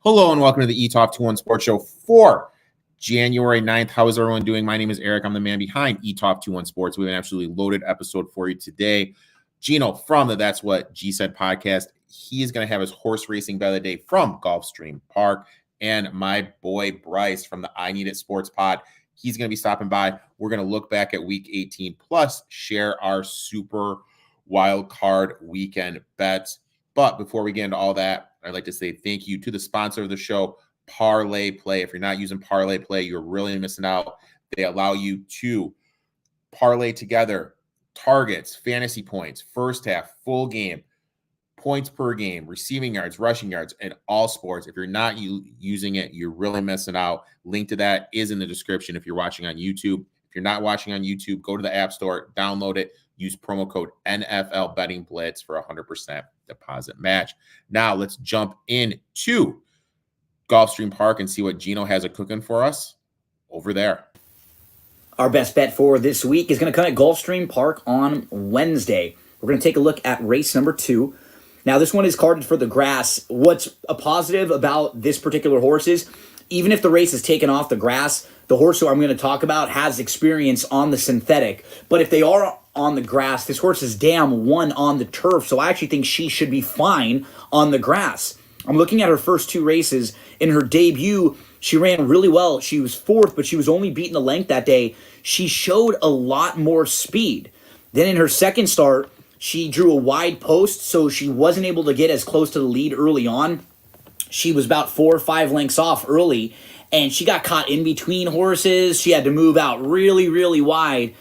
Hello and welcome to the Etoft21sports Show for January 9th. How is everyone doing? My name is Eric. I'm the man behind Etoft21sports. We have an absolutely loaded episode for you today. Gino from the That's What G Said podcast. He is going to have his horse racing bet of the day from Gulfstream Park. And my boy Bryce from the I Need It Sports Pod. He's going to be stopping by. We're going to look back at week 18 plus share our Super Wildcard Weekend Bets. But before we get into all that, I'd like to say thank you to the sponsor of the show, Parlay Play. If you're not using Parlay Play, you're really missing out. They allow you to parlay together targets, fantasy points, first half, full game, points per game, receiving yards, rushing yards, and all sports. If you're not using it, you're really missing out. Link to that is in the description if you're watching on YouTube. If you're not watching on YouTube, go to the App Store, download it, use promo code NFL Betting Blitz for 100% deposit match. Now let's jump into Gulfstream Park and see what Gino has cooking for us over there. Our best bet for this week is going to come at Gulfstream Park on Wednesday. We're going to take a look at race number 2. Now, this one is carded for the grass. What's a positive about this particular horse is, even if the race is taken off the grass, the horse who I'm going to talk about has experience on the synthetic. But if they are on the grass, this horse is damn one on the turf, so I actually think she should be fine on the grass. I'm looking at her first 2 races. In her debut, she ran really well. She was 4th, but she was only beaten a length that day. She showed a lot more speed. Then in her second start, she drew a wide post, so she wasn't able to get as close to the lead early on. She was about 4 or 5 lengths off early, and she got caught in between horses. She had to move out really, really wide.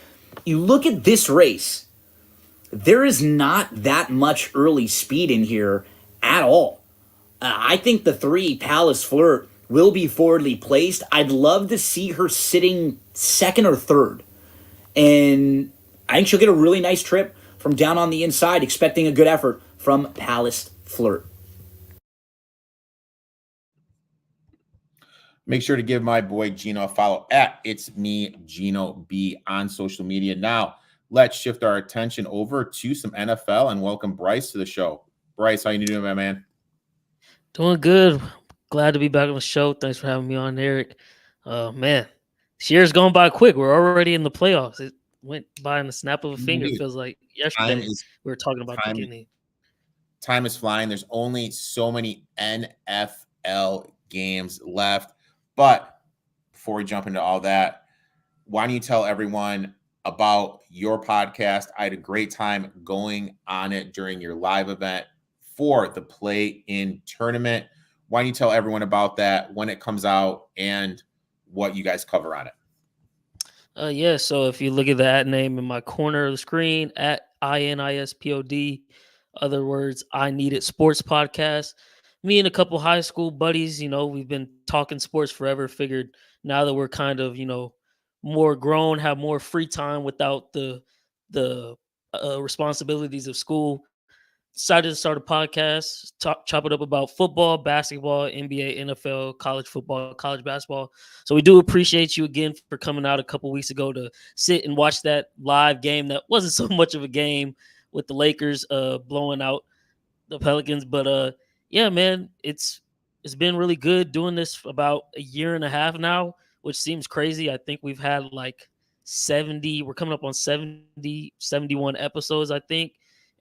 You look at this race, there is not that much early speed in here at all. I think the 3, Palace Flirt, will be forwardly placed. I'd love to see her sitting 2nd or 3rd. And I think she'll get a really nice trip from down on the inside, expecting a good effort from Palace Flirt. Make sure to give my boy Gino a follow at It's Me Gino B on social media. Now, let's shift our attention over to some NFL and welcome Bryce to the show. Bryce, how you doing, my man? Doing good. Glad to be back on the show. Thanks for having me on, Eric. Man, this year's gone by quick. We're already in the playoffs. It went by in the snap of a finger. It feels like yesterday we were talking about the beginning. Time is flying. There's only so many NFL games left. But before we jump into all that, why don't you tell everyone about your podcast? I had a great time going on it during your live event for the play-in tournament. Why don't you tell everyone about that, when it comes out, and what you guys cover on it? Yeah, so if you look at the ad name in my corner of the screen, at INISPOD, other words, I Need It Sports Podcast. Me and a couple high school buddies, we've been talking sports forever. Figured now that we're kind of, more grown, have more free time without the responsibilities of school, decided to start a podcast, chop it up about football, basketball, NBA, NFL, college football, college basketball. So we do appreciate you again for coming out a couple weeks ago to sit and watch that live game that wasn't so much of a game with the Lakers blowing out the Pelicans, but yeah, man, it's been really good doing this for about a year and a half now, which seems crazy. I think we've had like 70, we're coming up on 71 episodes, I think.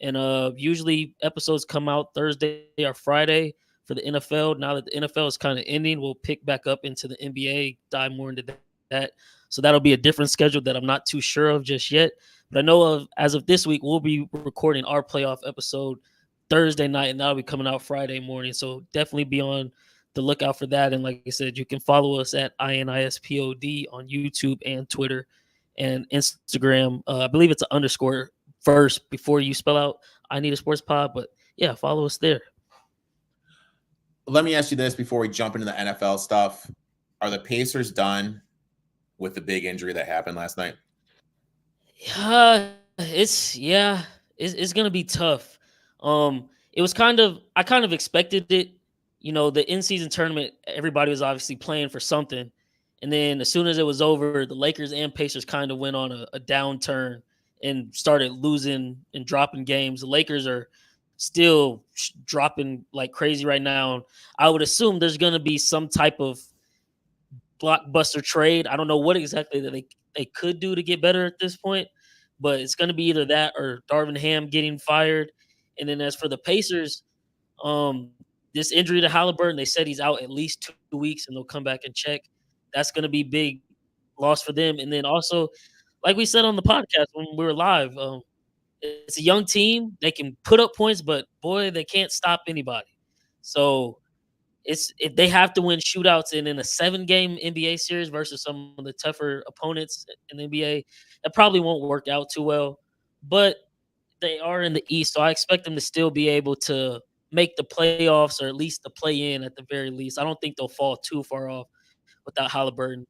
And usually episodes come out Thursday or Friday for the NFL. Now that the NFL is kind of ending, we'll pick back up into the NBA, dive more into that. So that'll be a different schedule that I'm not too sure of just yet. But I know as of this week, we'll be recording our playoff episode Thursday night, and that'll be coming out Friday morning. So definitely be on the lookout for that. And like I said, you can follow us at INISPOD on YouTube and Twitter and Instagram. I believe it's an underscore first before you spell out I Need a Sports Pod. But yeah, follow us there. Let me ask you this before we jump into the NFL stuff. Are the Pacers done with the big injury that happened last night? It's going to be tough. It was I kind of expected it. The in-season tournament, everybody was obviously playing for something. And then as soon as it was over, the Lakers and Pacers kind of went on a downturn and started losing and dropping games. The Lakers are still dropping like crazy right now. I would assume there's going to be some type of blockbuster trade. I don't know what exactly that they could do to get better at this point, but it's going to be either that or Darvin Ham getting fired. And then as for the Pacers, this injury to Halliburton, they said he's out at least 2 weeks, and they'll come back and check. That's going to be big loss for them. And then also, like we said on the podcast when we were live, it's a young team. They can put up points, but boy, they can't stop anybody. So if they have to win shootouts in a 7-game NBA series versus some of the tougher opponents in the NBA, that probably won't work out too well. But they are in the East, so I expect them to still be able to make the playoffs or at least the play-in at the very least. I don't think they'll fall too far off without Halliburton.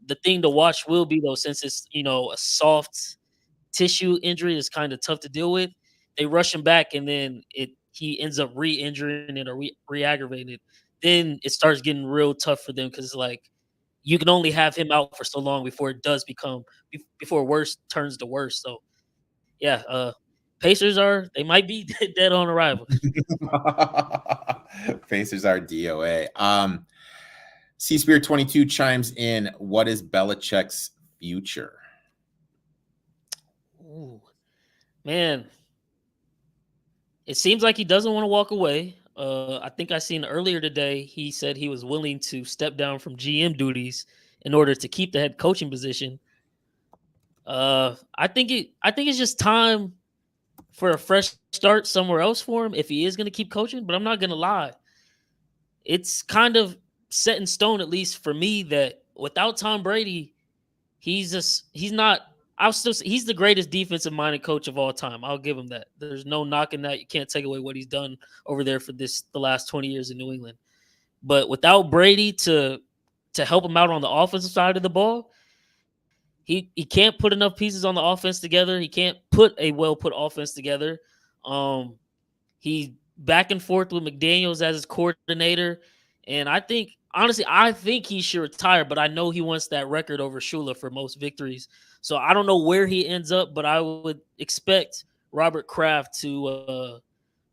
The thing to watch will be, though, since it's, a soft tissue injury is kind of tough to deal with, they rush him back and then he ends up re-injuring it or re-aggravating it. Then it starts getting real tough for them because, like, you can only have him out for so long before it does before worse turns to worse. So, yeah, Pacers they might be dead on arrival. Pacers are DOA. Seaspear22 chimes in. What is Belichick's future? Ooh, man, it seems like he doesn't want to walk away. I think I seen earlier today he said he was willing to step down from GM duties in order to keep the head coaching position. I think it's just time for a fresh start somewhere else for him if he is going to keep coaching. But I'm not going to lie, it's kind of set in stone, at least for me, that without Tom Brady, he's the greatest defensive-minded coach of all time. I'll give him that. There's no knocking that. You can't take away what he's done over there for the last 20 years in New England. But without Brady to help him out on the offensive side of the ball, he can't put enough pieces on the offense together. He can't put a well-put offense together. He back and forth with McDaniels as his coordinator. And I think he should retire, but I know he wants that record over Shula for most victories. So I don't know where he ends up, but I would expect Robert Kraft to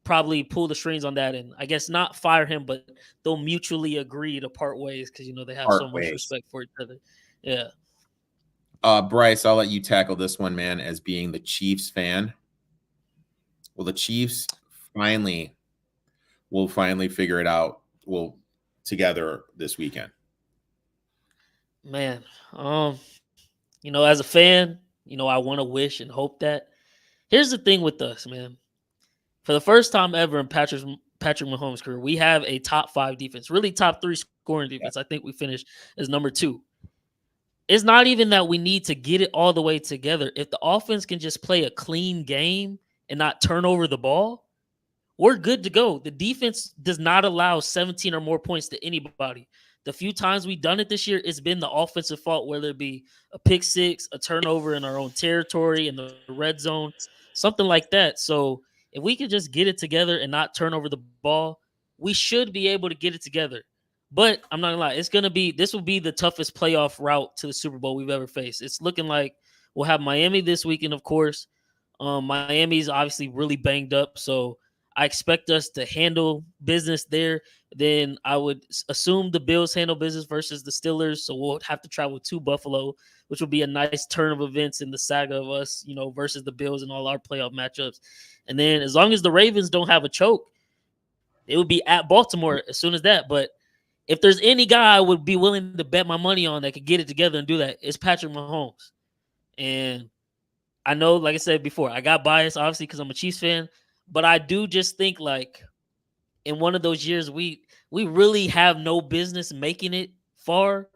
probably pull the strings on that, and I guess not fire him, but they'll mutually agree to part ways because they have so much respect for each other. Yeah. Bryce, I'll let you tackle this one, man. As being the Chiefs fan, will the Chiefs will finally figure it out? Together this weekend? Man, as a fan, I want to wish and hope that. Here's the thing with us, man. For the first time ever in Patrick Mahomes' career, we have a top 5 defense, really top 3 scoring defense. I think we finished as number 2. It's not even that we need to get it all the way together. If the offense can just play a clean game and not turn over the ball, we're good to go. The defense does not allow 17 or more points to anybody. The few times we've done it this year, it's been the offensive fault, whether it be a pick six, a turnover in our own territory, in the red zone, something like that. So if we could just get it together and not turn over the ball, we should be able to get it together. But I'm not gonna lie, this will be the toughest playoff route to the Super Bowl we've ever faced. It's looking like we'll have Miami this weekend, of course. Miami's obviously really banged up, so I expect us to handle business there. Then I would assume the Bills handle business versus the Steelers, so we'll have to travel to Buffalo, which will be a nice turn of events in the saga of us, versus the Bills and all our playoff matchups. And then as long as the Ravens don't have a choke, it would be at Baltimore as soon as that. But if there's any guy I would be willing to bet my money on that could get it together and do that, it's Patrick Mahomes. And I know, like I said before, I got biased, obviously, because I'm a Chiefs fan. But I do just think, like, in one of those years we really have no business making it far,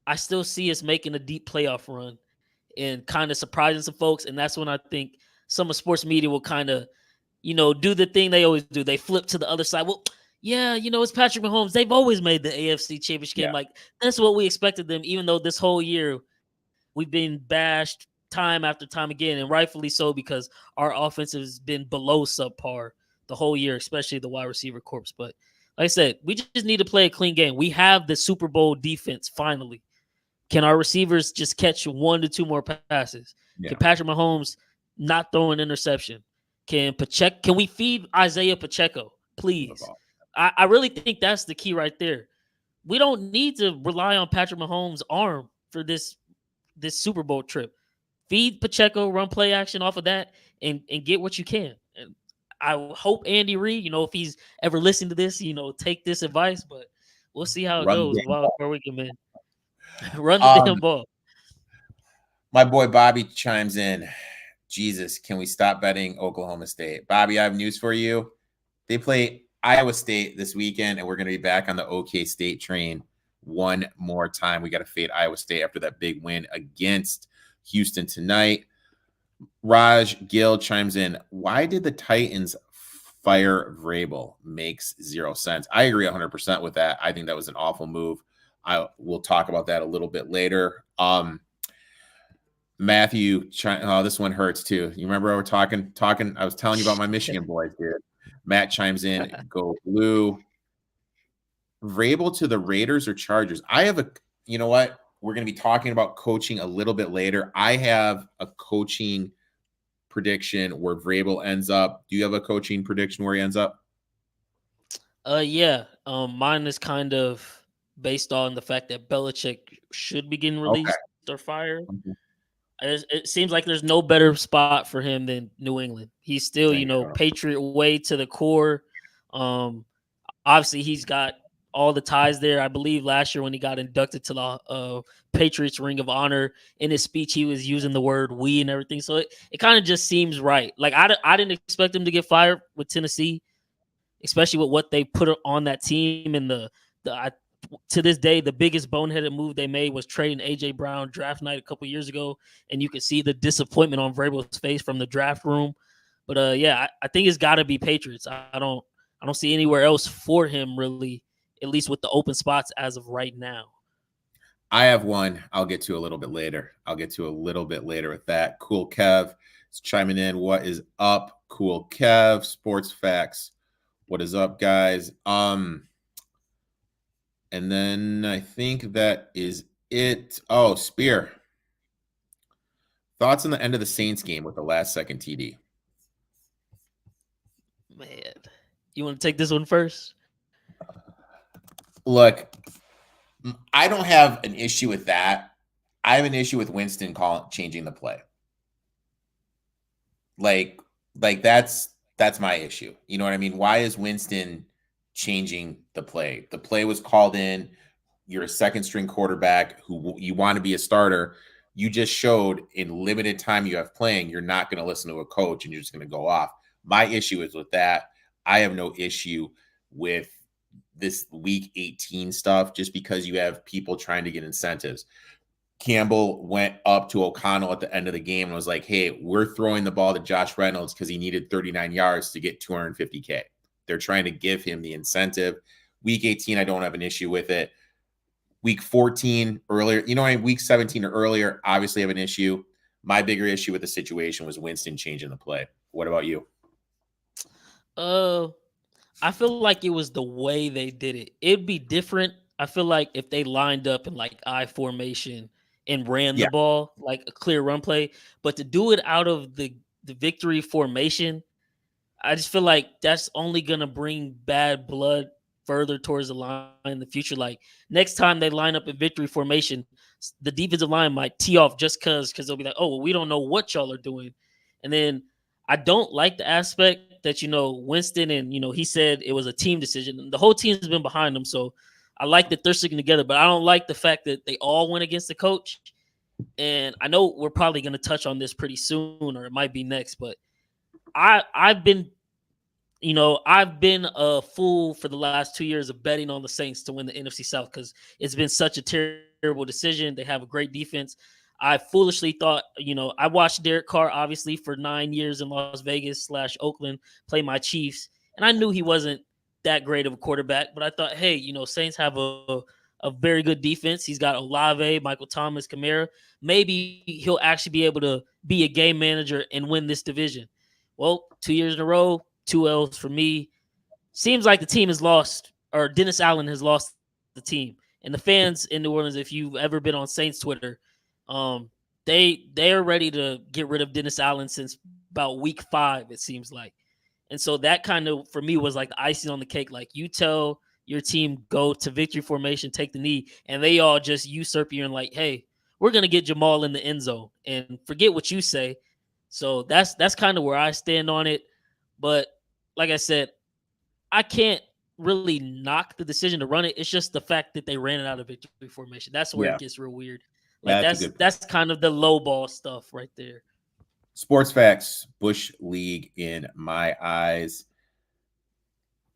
I still see us making a deep playoff run and kind of surprising some folks. And that's when I think some of sports media will kind of, do the thing they always do. They flip to the other side. Well, yeah, it's Patrick Mahomes. They've always made the AFC Championship game. Like, that's what we expected them, even though this whole year we've been bashed time after time again, and rightfully so, because our offense has been below subpar the whole year, especially the wide receiver corps. But like I said, we just need to play a clean game. We have the Super Bowl defense finally. Can our receivers just catch 1 to 2 more passes? Yeah. Can Patrick Mahomes not throw an interception? Can we feed Isaiah Pacheco, please? I really think that's the key right there. We don't need to rely on Patrick Mahomes' arm for this Super Bowl trip. Feed Pacheco, run play action off of that, and get what you can. And I hope Andy Reid, if he's ever listening to this, take this advice. But we'll see how it goes. Where we can run the damn ball. My boy Bobby chimes in. Jesus, can we stop betting Oklahoma State? Bobby, I have news for you. They play Iowa State this weekend, and we're going to be back on the OK State train one more time. We got to fade Iowa State after that big win against Houston tonight. Raj Gill chimes in. Why did the Titans fire Vrabel? Makes zero sense. I agree 100% with that. I think that was an awful move. I will talk about that a little bit later. Matthew, this one hurts too. You remember I was talking. I was telling you about my Michigan boys, dude. Matt chimes in. Go Blue. Vrabel to the Raiders or Chargers? I have you know what? We're going to be talking about coaching a little bit later. I have a coaching prediction where Vrabel ends up. Do you have a coaching prediction where he ends up? Yeah. Mine is kind of based on the fact that Belichick should be getting released or fired. It seems like there's no better spot for him than New England. He's still, Patriot way to the core. Obviously, he's got all the ties there. I believe last year when he got inducted to the Patriots Ring of Honor, in his speech, he was using the word "we" and everything. So it kind of just seems right. Like I didn't expect him to get fired with Tennessee, especially with what they put on that team. And to this day, the biggest boneheaded move they made was trading A.J. Brown draft night a couple years ago, and you could see the disappointment on Vrabel's face from the draft room. But I think it's got to be Patriots. I don't see anywhere else for him really, at least with the open spots as of right now. I have one I'll get to a little bit later. With that. Cool Kev is chiming in. What is up, Cool Kev? Sports Facts. What is up, guys? And then I think that is it. Oh, Spear. Thoughts on the end of the Saints game with the last second TD? Man, you want to take this one first? Look, I don't have an issue with that. I have an issue with Winston changing the play. Like that's my issue. You know what I mean? Why is Winston changing the play? The play was called in. You're a second string quarterback who you want to be a starter. You just showed in limited time you have playing, you're not going to listen to a coach and you're just going to go off. My issue is with that. I have no issue with this week 18 stuff just because you have people trying to get incentives. Campbell went up to O'Connell at the end of the game and was like, hey, we're throwing the ball to Josh Reynolds because he needed 39 yards to get $250K. They're trying to give him the incentive. Week 18, I don't have an issue with it. Week 14 earlier, week 17 or earlier, obviously have an issue. My bigger issue with the situation was Winston changing the play. What about you? I feel like it was the way they did it. It'd be different. I feel like if they lined up in like I formation and ran the ball, like a clear run play, but to do it out of the victory formation, I just feel like that's only going to bring bad blood further towards the line in the future. Like next time they line up in victory formation, the defensive line might tee off just because they'll be like, oh, well, we don't know what y'all are doing. And then I don't like the aspect that, Winston and, he said it was a team decision. The whole team's been behind them. So I like that they're sticking together, but I don't like the fact that they all went against the coach. And I know we're probably going to touch on this pretty soon, or it might be next, but I've been a fool for the last 2 years of betting on the Saints to win the NFC South because it's been such a terrible decision. They have a great defense. I foolishly thought, I watched Derek Carr, obviously, for 9 years in Las Vegas / Oakland, play my Chiefs. And I knew he wasn't that great of a quarterback, but I thought, hey, Saints have a very good defense. He's got Olave, Michael Thomas, Kamara. Maybe he'll actually be able to be a game manager and win this division. Well, 2 years in a row, 2 L's for me. Seems like the team has lost, or Dennis Allen has lost the team. And the fans in New Orleans, if you've ever been on Saints Twitter, they are ready to get rid of Dennis Allen since about week 5, it seems like. And so that kind of, for me, was like the icing on the cake. Like, you tell your team, go to victory formation, take the knee, and they all just usurp you and like, hey, we're going to get Jamal in the end zone and forget what you say. So that's kind of where I stand on it. But like I said, I can't really knock the decision to run it. It's just the fact that they ran it out of victory formation. That's where it gets real weird. Like, that's kind of the low ball stuff right there. Sports facts, Bush League in my eyes.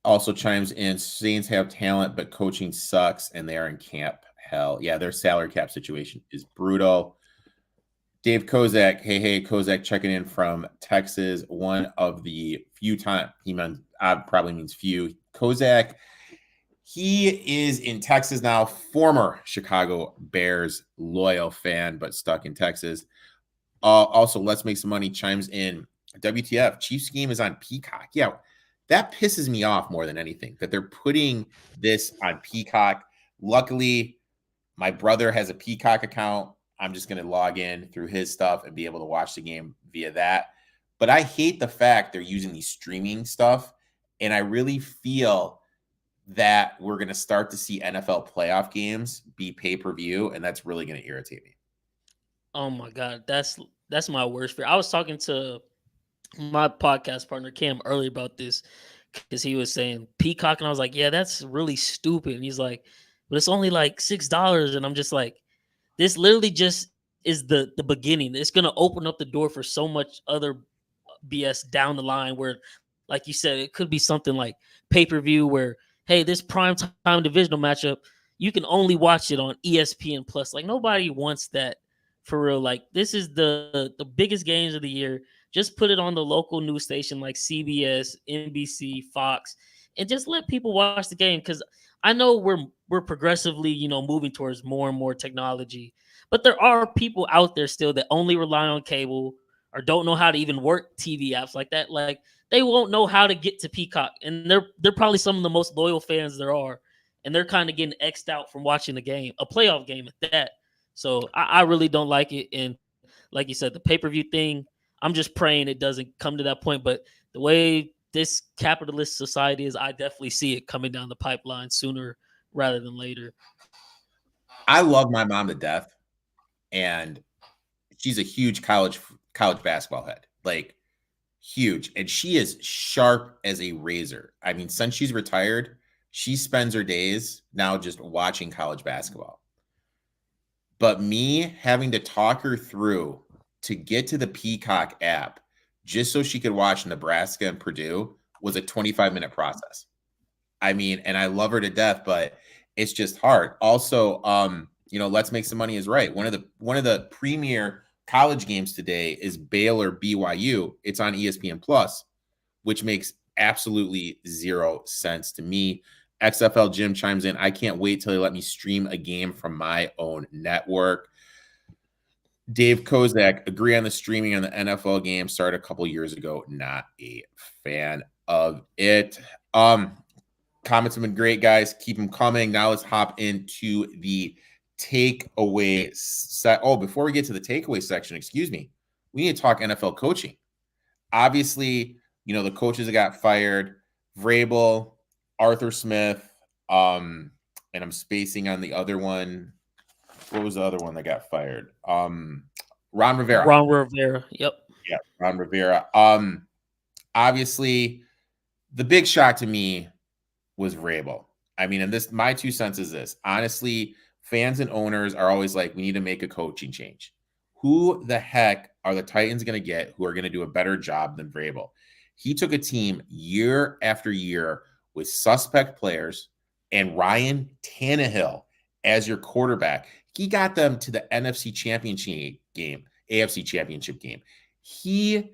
Also chimes in, Saints have talent, but coaching sucks, and they are in camp hell. Yeah, their salary cap situation is brutal. Dave Kozak, hey, Kozak checking in from Texas. One of the few times, probably means few. Kozak, he is in Texas now, former Chicago Bears loyal fan, but stuck in Texas. Also, Let's Make Some Money chimes in. WTF, Chiefs game is on Peacock. Yeah, that pisses me off more than anything, that they're putting this on Peacock. Luckily, my brother has a Peacock account. I'm just going to log in through his stuff and be able to watch the game via that. But I hate the fact they're using these streaming stuff. And I really feel that we're going to start to see NFL playoff games be pay-per-view. And that's really going to irritate me. Oh my God. That's my worst fear. I was talking to my podcast partner, Cam, earlier about this, because he was saying Peacock. And I was like, yeah, that's really stupid. And he's like, but it's only like $6. And I'm just like, this literally just is the beginning. It's going to open up the door for so much other BS down the line where, like you said, it could be something like pay-per-view where, hey, this prime time divisional matchup, you can only watch it on ESPN Plus. Like, nobody wants that for real. Like, this is the biggest games of the year. Just put it on the local news station like CBS, NBC, Fox, and just let people watch the game. Because I know we're progressively, moving towards more and more technology, but there are people out there still that only rely on cable or don't know how to even work TV apps like that. Like, they won't know how to get to Peacock, and they're probably some of the most loyal fans there are, and they're kind of getting X'd out from watching the game, a playoff game at that. So I really don't like it. And like you said, the pay-per-view thing, I'm just praying it doesn't come to that point. But the way this capitalist society is, I definitely see it coming down the pipeline sooner rather than later. I love my mom to death, and she's a huge college basketball head, like huge. And she is sharp as a razor. I mean, since she's retired, she spends her days now just watching college basketball. But me having to talk her through to get to the Peacock app just so she could watch Nebraska and Purdue was a 25-minute process. I mean, and I love her to death, but it's just hard. Also, Let's Make Some Money is right. One of the premier college games today is Baylor BYU. It's on ESPN Plus, which makes absolutely zero sense to me. XFL Jim chimes in, I can't wait till they let me stream a game from my own network. Dave Kozak, agree on the streaming on the NFL game. Started a couple years ago. Not a fan of it. Comments have been great, guys. Keep them coming. Now let's hop into the takeaway set. Oh, before we get to the takeaway section, excuse me, we need to talk NFL coaching. Obviously, the coaches that got fired, Vrabel, Arthur Smith, and I'm spacing on the other one. What was the other one that got fired? Ron Rivera. Yep. Yeah, Ron Rivera. Obviously, the big shock to me was Vrabel. I mean, and my 2 cents is this. Honestly, fans and owners are always like, we need to make a coaching change. Who the heck are the Titans going to get who are going to do a better job than Vrabel? He took a team year after year with suspect players and Ryan Tannehill as your quarterback. He got them to the NFC Championship game, AFC Championship game. He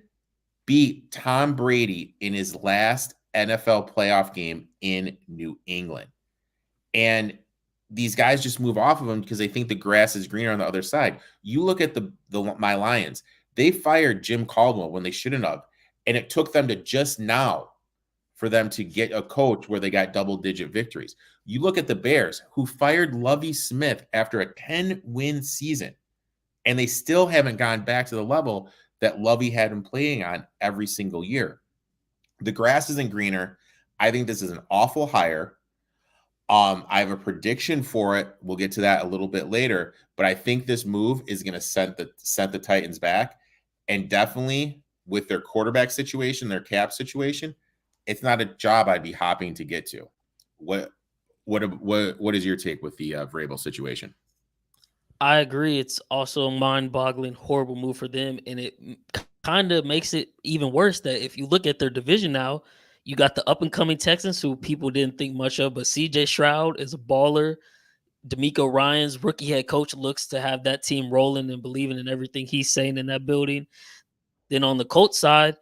beat Tom Brady in his last NFL playoff game in New England. And these guys just move off of him because they think the grass is greener on the other side. You look at my Lions. They fired Jim Caldwell when they shouldn't have. And it took them to just now for them to get a coach where they got double-digit victories. You look at the Bears, who fired Lovie Smith after a 10-win season, and they still haven't gone back to the level that Lovey had been playing on every single year. The grass isn't greener. I think this is an awful hire. I have a prediction for it. We'll get to that a little bit later, but I think this move is going to set the Titans back, and definitely with their quarterback situation, their cap situation, it's not a job I'd be hopping to get to. What is your take with the Vrabel situation? I agree. It's also a mind-boggling, horrible move for them, and it kind of makes it even worse that if you look at their division now, you got the up-and-coming Texans, who people didn't think much of, but C.J. Stroud is a baller. D'Amico Ryans, rookie head coach, looks to have that team rolling and believing in everything he's saying in that building. Then on the Colts side,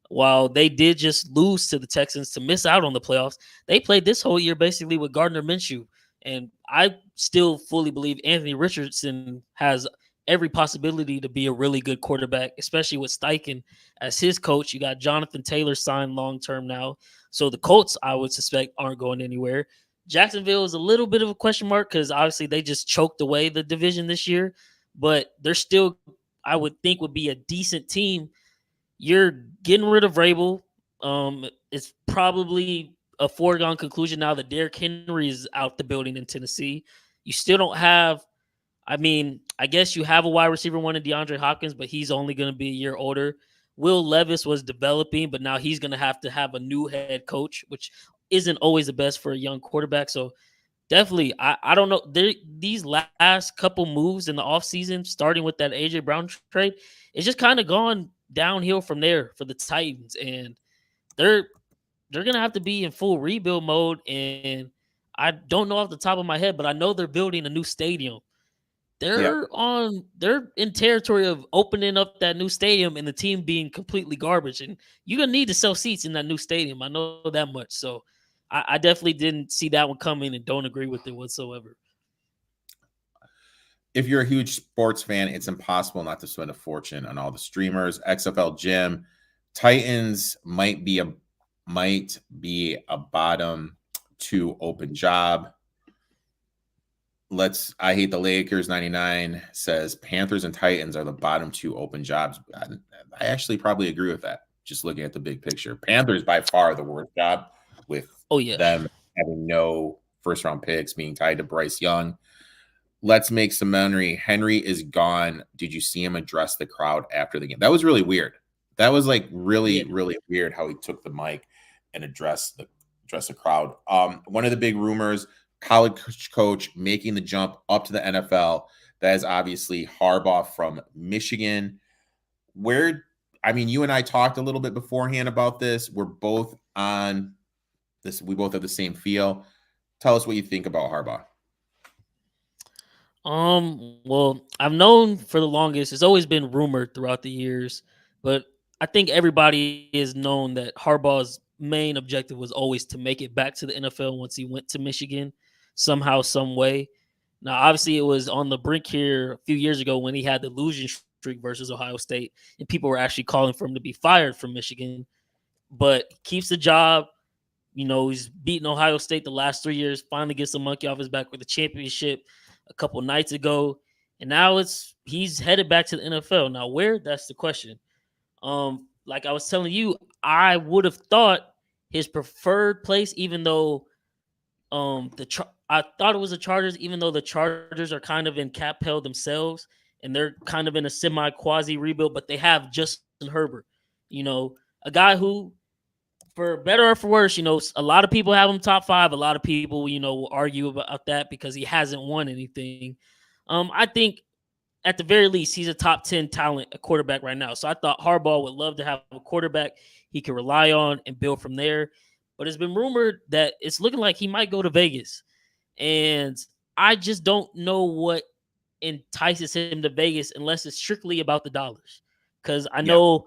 while they did just lose to the Texans to miss out on the playoffs, they played this whole year basically with Gardner Minshew. And I still fully believe Anthony Richardson has every possibility to be a really good quarterback, especially with Steichen as his coach. You got Jonathan Taylor signed long-term now. So the Colts, I would suspect, aren't going anywhere. Jacksonville is a little bit of a question mark because obviously they just choked away the division this year, but they're still, I would think, would be a decent team. You're getting rid of Vrabel. It's probably a foregone conclusion now that Derrick Henry is out the building in Tennessee. You still don't have, I mean, I guess you have a wide receiver one in DeAndre Hopkins, but he's only going to be a year older. Will Levis was developing, but now he's going to have a new head coach, which isn't always the best for a young quarterback. So definitely, I don't know. These last couple moves in the offseason, starting with that A.J. Brown trade, it's just kind of gone downhill from there for the Titans. And they're going to have to be in full rebuild mode. And I don't know off the top of my head, but I know they're building a new stadium. They're in territory of opening up that new stadium and the team being completely garbage. And you're going to need to sell seats in that new stadium. I know that much. So I definitely didn't see that one coming and don't agree with it whatsoever. If you're a huge sports fan, it's impossible not to spend a fortune on all the streamers. XFL Gym, Titans might be a bottom 2 open job. I hate the Lakers 99 says Panthers and Titans are the bottom 2 open jobs. I actually probably agree with that. Just looking at the big picture, Panthers by far the worst job, with them having no first round picks, being tied to Bryce Young. Let's make some memory. Henry is gone. Did you see him address the crowd after the game? That was really weird. That was like really weird how he took the mic and addressed the crowd. One of the big rumors, college coach making the jump up to the NFL. That is obviously Harbaugh from Michigan. You and I talked a little bit beforehand about this. We're both on this. We both have the same feel. Tell us what you think about Harbaugh. Well, I've known for the longest, it's always been rumored throughout the years, but I think everybody has known that Harbaugh's main objective was always to make it back to the NFL once he went to Michigan somehow, some way. Now, obviously, it was on the brink here a few years ago when he had the losing streak versus Ohio State, and people were actually calling for him to be fired from Michigan, but he keeps the job. You know, he's beaten Ohio State the last 3 years, finally gets the monkey off his back with the championship a couple nights ago, and now he's headed back to the NFL. Now, where? That's the question. Like I was telling you, I would have thought his preferred place, even though I thought it was the Chargers, even though the Chargers are kind of in cap hell themselves, and they're kind of in a semi-quasi rebuild, but they have Justin Herbert, a guy who, for better or for worse, a lot of people have him top 5. A lot of people, will argue about that because he hasn't won anything. I think at the very least, he's a top 10 talent, a quarterback right now. So I thought Harbaugh would love to have a quarterback he could rely on and build from there. But it's been rumored that it's looking like he might go to Vegas. And I just don't know what entices him to Vegas unless it's strictly about the dollars. Because I know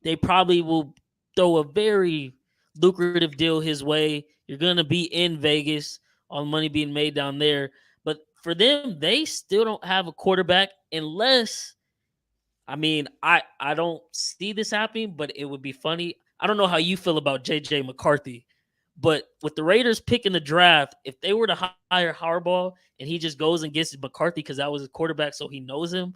they probably will throw a very lucrative deal his way. You're going to be in Vegas, all the money being made down there. But for them, they still don't have a quarterback unless, I don't see this happening, but it would be funny. I don't know how you feel about J.J. McCarthy, but with the Raiders picking the draft, if they were to hire Harbaugh and he just goes and gets McCarthy because that was his quarterback, so he knows him,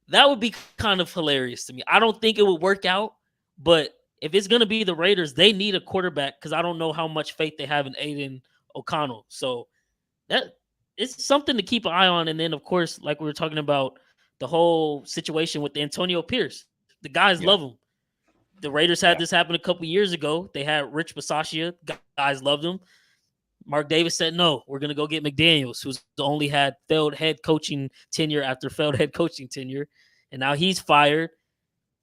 That would be kind of hilarious to me. I don't think it would work out, but if it's going to be the Raiders, they need a quarterback because I don't know how much faith they have in Aiden O'Connell. So that it's something to keep an eye on. And then, of course, like we were talking about, the whole situation with Antonio Pierce. The guys love him. The Raiders had this happen a couple years ago. They had Rich Bisaccia. Guys loved him. Mark Davis said, no, we're going to go get McDaniels, who's only had failed head coaching tenure after failed head coaching tenure. And now he's fired.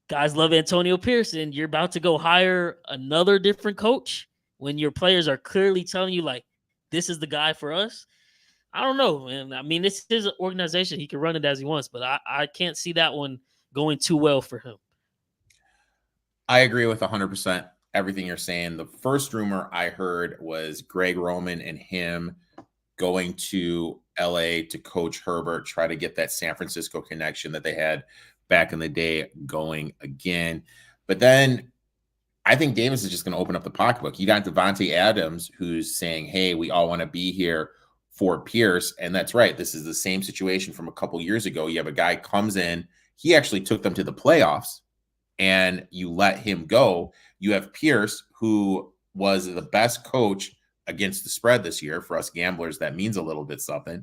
Guys love Antonio Pierce, and you're about to go hire another different coach when your players are clearly telling you, like, this is the guy for us. I don't know, man. I mean, this is an organization. He can run it as he wants, but I can't see that one going too well for him. I agree with 100% everything you're saying. The first rumor I heard was Greg Roman and him going to LA to coach Herbert, try to get that San Francisco connection that they had back in the day going again. But then I think Davis is just going to open up the pocketbook. You got Devontae Adams, who's saying, hey, we all want to be here for Pierce. And that's right. This is the same situation from a couple years ago. You have a guy comes in, he actually took them to the playoffs, and you let him go. You have Pierce, who was the best coach against the spread this year. For us gamblers, that means a little bit something.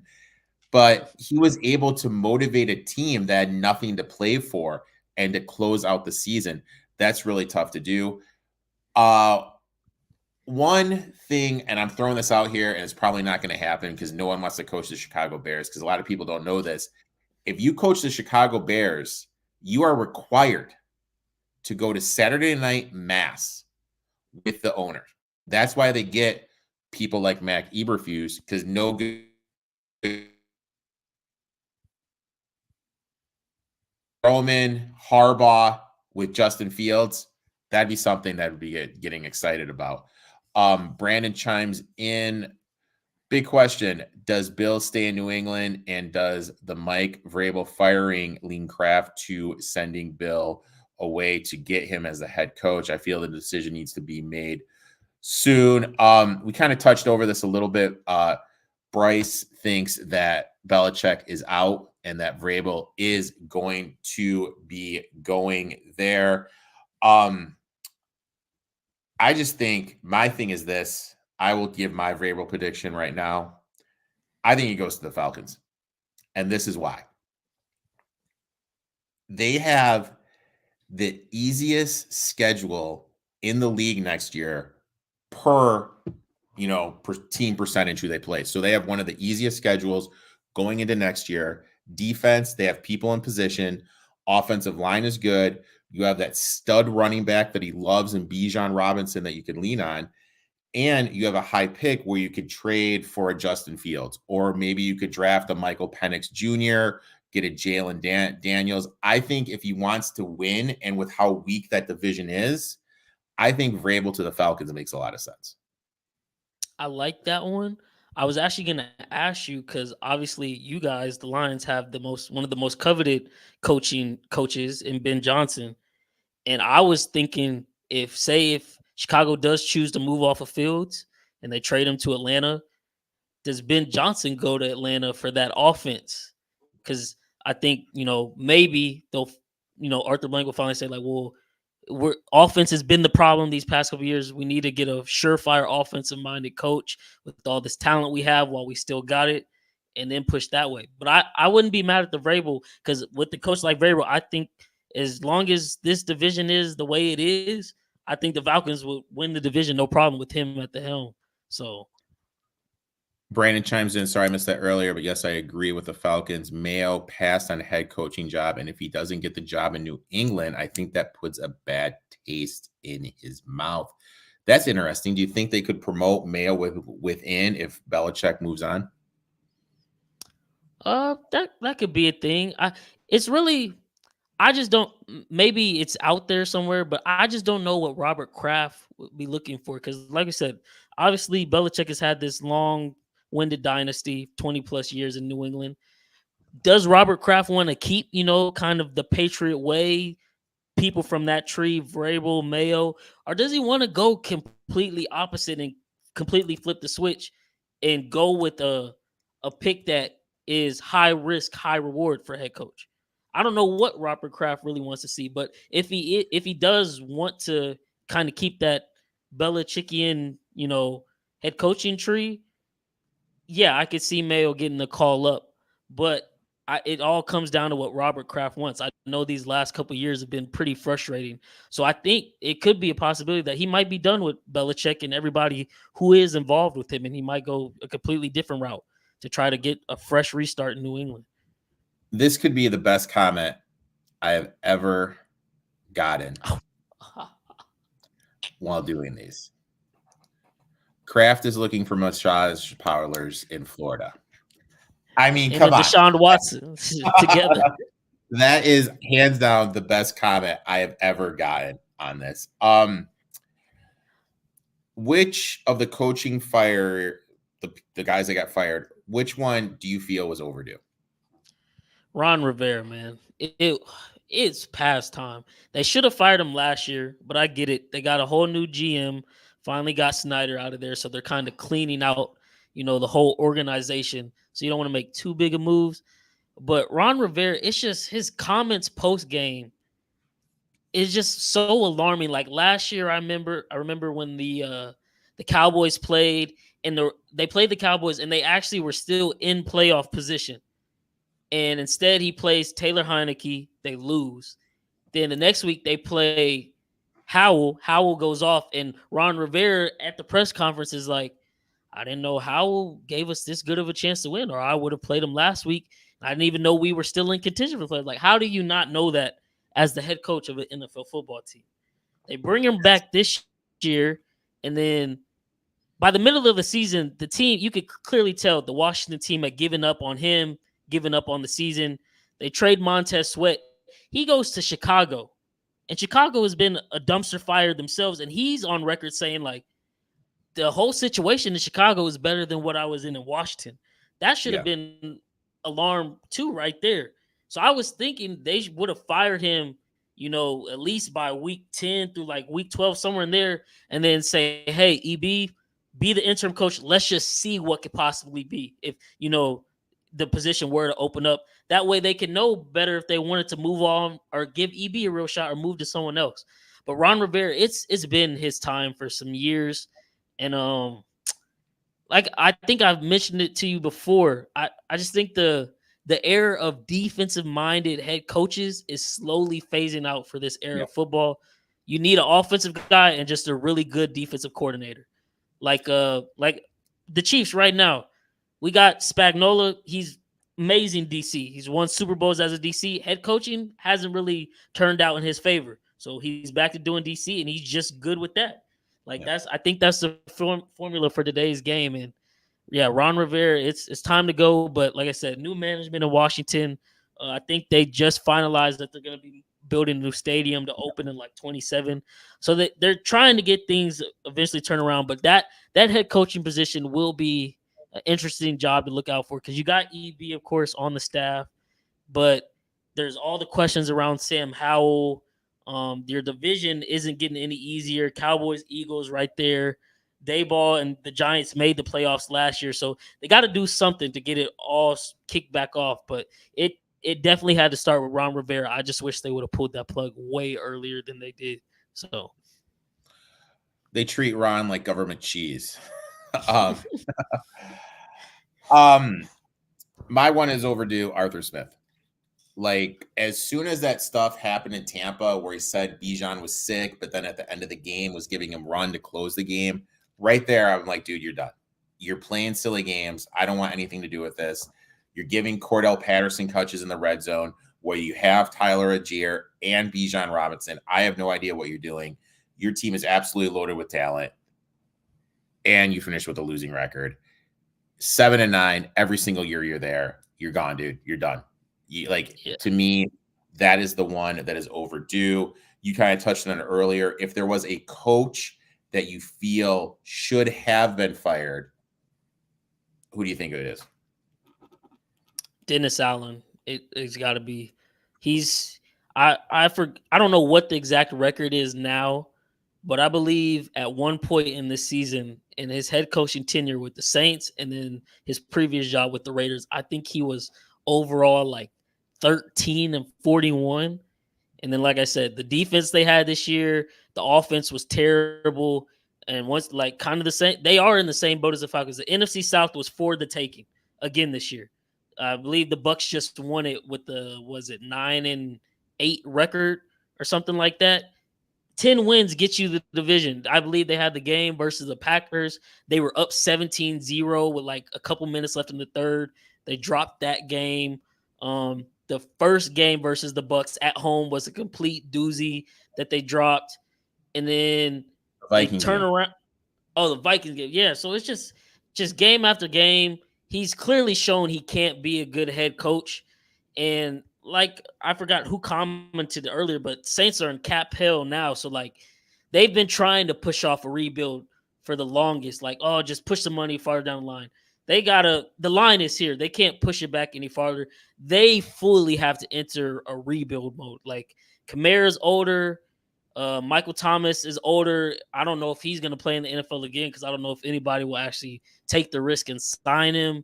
But he was able to motivate a team that had nothing to play for and to close out the season. That's really tough to do. One thing, and I'm throwing this out here, and it's probably not going to happen because no one wants to coach the Chicago Bears, because a lot of people don't know this. If you coach the Chicago Bears, you are required to go to Saturday night mass with the owner. That's why they get people like Mac Eberflus, because no good Roman, Harbaugh with Justin Fields, that'd be something that would be getting excited about. Brandon chimes in. Big question. Does Bill stay in New England, and does the Mike Vrabel firing lean Kraft to sending Bill away to get him as the head coach? I feel the decision needs to be made soon. We kind of touched over this a little bit. Bryce thinks that Belichick is out and that Vrabel is going to be going there. I just think my thing is this. I will give my Vrabel prediction right now. I think he goes to the Falcons. And this is why. They have the easiest schedule in the league next year per team percentage who they play. So they have one of the easiest schedules going into next year. Defense, they have people in position. Offensive line is good. You have that stud running back that he loves in Bijan Robinson that you can lean on. And you have a high pick where you could trade for a Justin Fields, or maybe you could draft a Michael Penix Jr., get a Jalen Daniels. I think if he wants to win, and with how weak that division is, I think Vrabel to the Falcons makes a lot of sense. I like that one. I was actually going to ask you, because obviously you guys, the Lions, have one of the most coveted coaches in Ben Johnson. And I was thinking, if Chicago does choose to move off of Fields and they trade him to Atlanta, does Ben Johnson go to Atlanta for that offense? Because I think, maybe they'll, Arthur Blank will finally say, like, well, offense has been the problem these past couple of years. We need to get a surefire offensive-minded coach with all this talent we have while we still got it, and then push that way. But I wouldn't be mad at the Vrabel, because with the coach like Vrabel, I think as long as this division is the way it is, I think the Falcons will win the division, no problem with him at the helm. So Brandon chimes in. Sorry, I missed that earlier, but yes, I agree with the Falcons. Mayo passed on a head coaching job, and if he doesn't get the job in New England, I think that puts a bad taste in his mouth. That's interesting. Do you think they could promote Mayo within if Belichick moves on? That could be a thing. I just don't. Maybe it's out there somewhere, but I just don't know what Robert Kraft would be looking for. Because, like I said, obviously Belichick has had this long-winded dynasty, 20+ years in New England. Does Robert Kraft want to keep, kind of the Patriot way, people from that tree, Vrabel, Mayo, or does he want to go completely opposite and completely flip the switch and go with a pick that is high risk, high reward for head coach? I don't know what Robert Kraft really wants to see, but if he does want to kind of keep that Belichickian, head coaching tree, yeah, I could see Mayo getting the call up, but it all comes down to what Robert Kraft wants. I know these last couple of years have been pretty frustrating, so I think it could be a possibility that he might be done with Belichick and everybody who is involved with him, and he might go a completely different route to try to get a fresh restart in New England. This could be the best comment I have ever gotten while doing these. Kraft is looking for massage parlors in Florida. I mean, and come on. Deshaun Watson together. That is hands down the best comment I have ever gotten on this. Which of the coaching fire, the guys that got fired, which one do you feel was overdue? Ron Rivera, man. It's past time. They should have fired him last year, but I get it. They got a whole new GM, finally got Snyder out of there, so they're kind of cleaning out, the whole organization. So you don't want to make too big of moves. But Ron Rivera, it's just his comments post game is just so alarming. Like last year, I remember when the Cowboys played and they played the Cowboys and they actually were still in playoff position. And instead, he plays Taylor Heineke. They lose. Then the next week, they play Howell. Howell goes off. And Ron Rivera at the press conference is like, I didn't know Howell gave us this good of a chance to win, or I would have played him last week. I didn't even know we were still in contention for play. Like, how do you not know that as the head coach of an NFL football team? They bring him back this year, and then by the middle of the season, the team, you could clearly tell the Washington team had given up on him, given up on the season. They trade Montez Sweat. He goes to Chicago, and Chicago has been a dumpster fire themselves, and he's on record saying, like, the whole situation in Chicago is better than what I was in Washington. That should have been alarm too right there. So I was thinking they would have fired him, at least by week 10 through like week 12, somewhere in there, and then say, hey, EB, be the interim coach. Let's just see what could possibly be if, the position were to open up. That way they can know better if they wanted to move on or give EB a real shot or move to someone else. But Ron Rivera, it's been his time for some years. And like I think I've mentioned it to you before. I just think the era of defensive minded head coaches is slowly phasing out for this era of football. You need an offensive guy and just a really good defensive coordinator. Like the Chiefs right now. We got Spagnuolo. He's amazing DC. He's won Super Bowls as a DC. Head coaching hasn't really turned out in his favor. So he's back to doing DC, and he's just good with that. I think that's the formula for today's game. And yeah, Ron Rivera, it's time to go. But like I said, new management in Washington. I think they just finalized that they're going to be building a new stadium to open in like 27. So they're trying to get things eventually turned around. But that head coaching position will be an interesting job to look out for because you got EB, of course, on the staff. But there's all the questions around Sam Howell. Your division isn't getting any easier. Cowboys, Eagles right there. Dayball and the Giants made the playoffs last year, so they got to do something to get it all kicked back off. But it definitely had to start with Ron Rivera. I just wish they would have pulled that plug way earlier than they did. So they treat Ron like government cheese. My one is overdue. Arthur Smith. Like, as soon as that stuff happened in Tampa where he said Bijan was sick, but then at the end of the game was giving him run to close the game, right there, I'm like, dude, you're done. You're playing silly games. I don't want anything to do with this. You're giving Cordell Patterson touches in the red zone where you have Tyler Agier and Bijan Robinson. I have no idea what you're doing. Your team is absolutely loaded with talent, and you finish with a losing record. 7-9 every single year you're there. You're gone, dude. You're done. To me, that is the one that is overdue. You kind of touched on it earlier. If there was a coach that you feel should have been fired, who do you think it is? Dennis Allen. It's got to be. I don't know what the exact record is now, but I believe at one point in this season, in his head coaching tenure with the Saints and then his previous job with the Raiders, I think he was overall like 13-41. And then, like I said, the defense they had this year, the offense was terrible. And once, like, kind of the same, they are in the same boat as the Falcons. The NFC South was for the taking again this year. I believe the Bucs just won it with the 9-8 record or something like that. 10 wins get you the division. I believe they had the game versus the Packers. They were up 17-0 with like a couple minutes left in the third. They dropped that game. The first game versus the Bucs at home was a complete doozy that they dropped. And then they turn around. Oh, the Vikings game. Yeah, so it's just game after game. He's clearly shown he can't be a good head coach. And like, I forgot who commented earlier, but Saints are in cap hell now. So like, they've been trying to push off a rebuild for the longest. Like, oh, just push the money farther down the line. The line is here. They can't push it back any farther. They fully have to enter a rebuild mode. Like, Kamara's older. Michael Thomas is older. I don't know if he's going to play in the NFL again because I don't know if anybody will actually take the risk and sign him.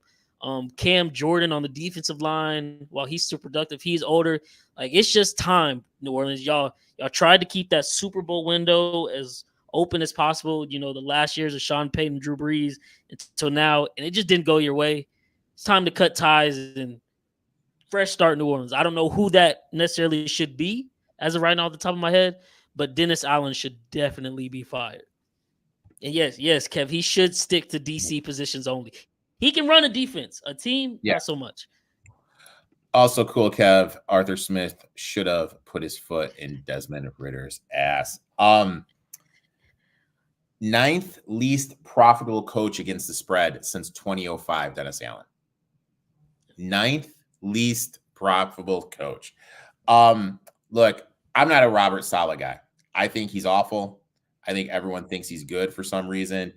Cam Jordan on the defensive line, while he's super productive, he's older. Like, it's just time, New Orleans. Y'all tried to keep that Super Bowl window as open as possible. You know, the last years of Sean Payton, Drew Brees, until now, and it just didn't go your way. It's time to cut ties and fresh start New Orleans. I don't know who that necessarily should be as of right now off the top of my head, but Dennis Allen should definitely be fired. And yes, Kev, he should stick to DC positions only. He can run a defense. A team, not so much. Also cool, Kev. Arthur Smith should have put his foot in Desmond Ritter's ass. 9th least profitable coach against the spread since 2005, Dennis Allen. 9th least profitable coach. Look, I'm not a Robert Saleh guy. I think he's awful. I think everyone thinks he's good for some reason.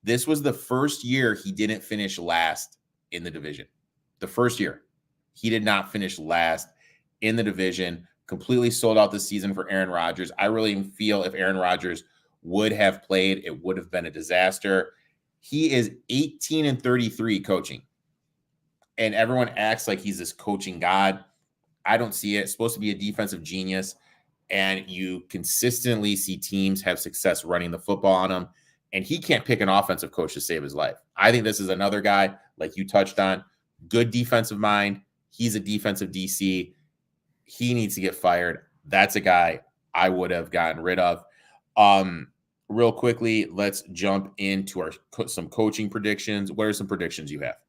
This was the first year he didn't finish last in the division. The first year. He did not finish last in the division. Completely sold out this season for Aaron Rodgers. I really feel if Aaron Rodgers would have played, it would have been a disaster. He is 18-33 coaching. And everyone acts like he's this coaching god. I don't see it. It's supposed to be a defensive genius. And you consistently see teams have success running the football on him. And he can't pick an offensive coach to save his life. I think this is another guy, like you touched on, good defensive mind. He's a defensive DC. He needs to get fired. That's a guy I would have gotten rid of. Real quickly, let's jump into some coaching predictions. What are some predictions you have?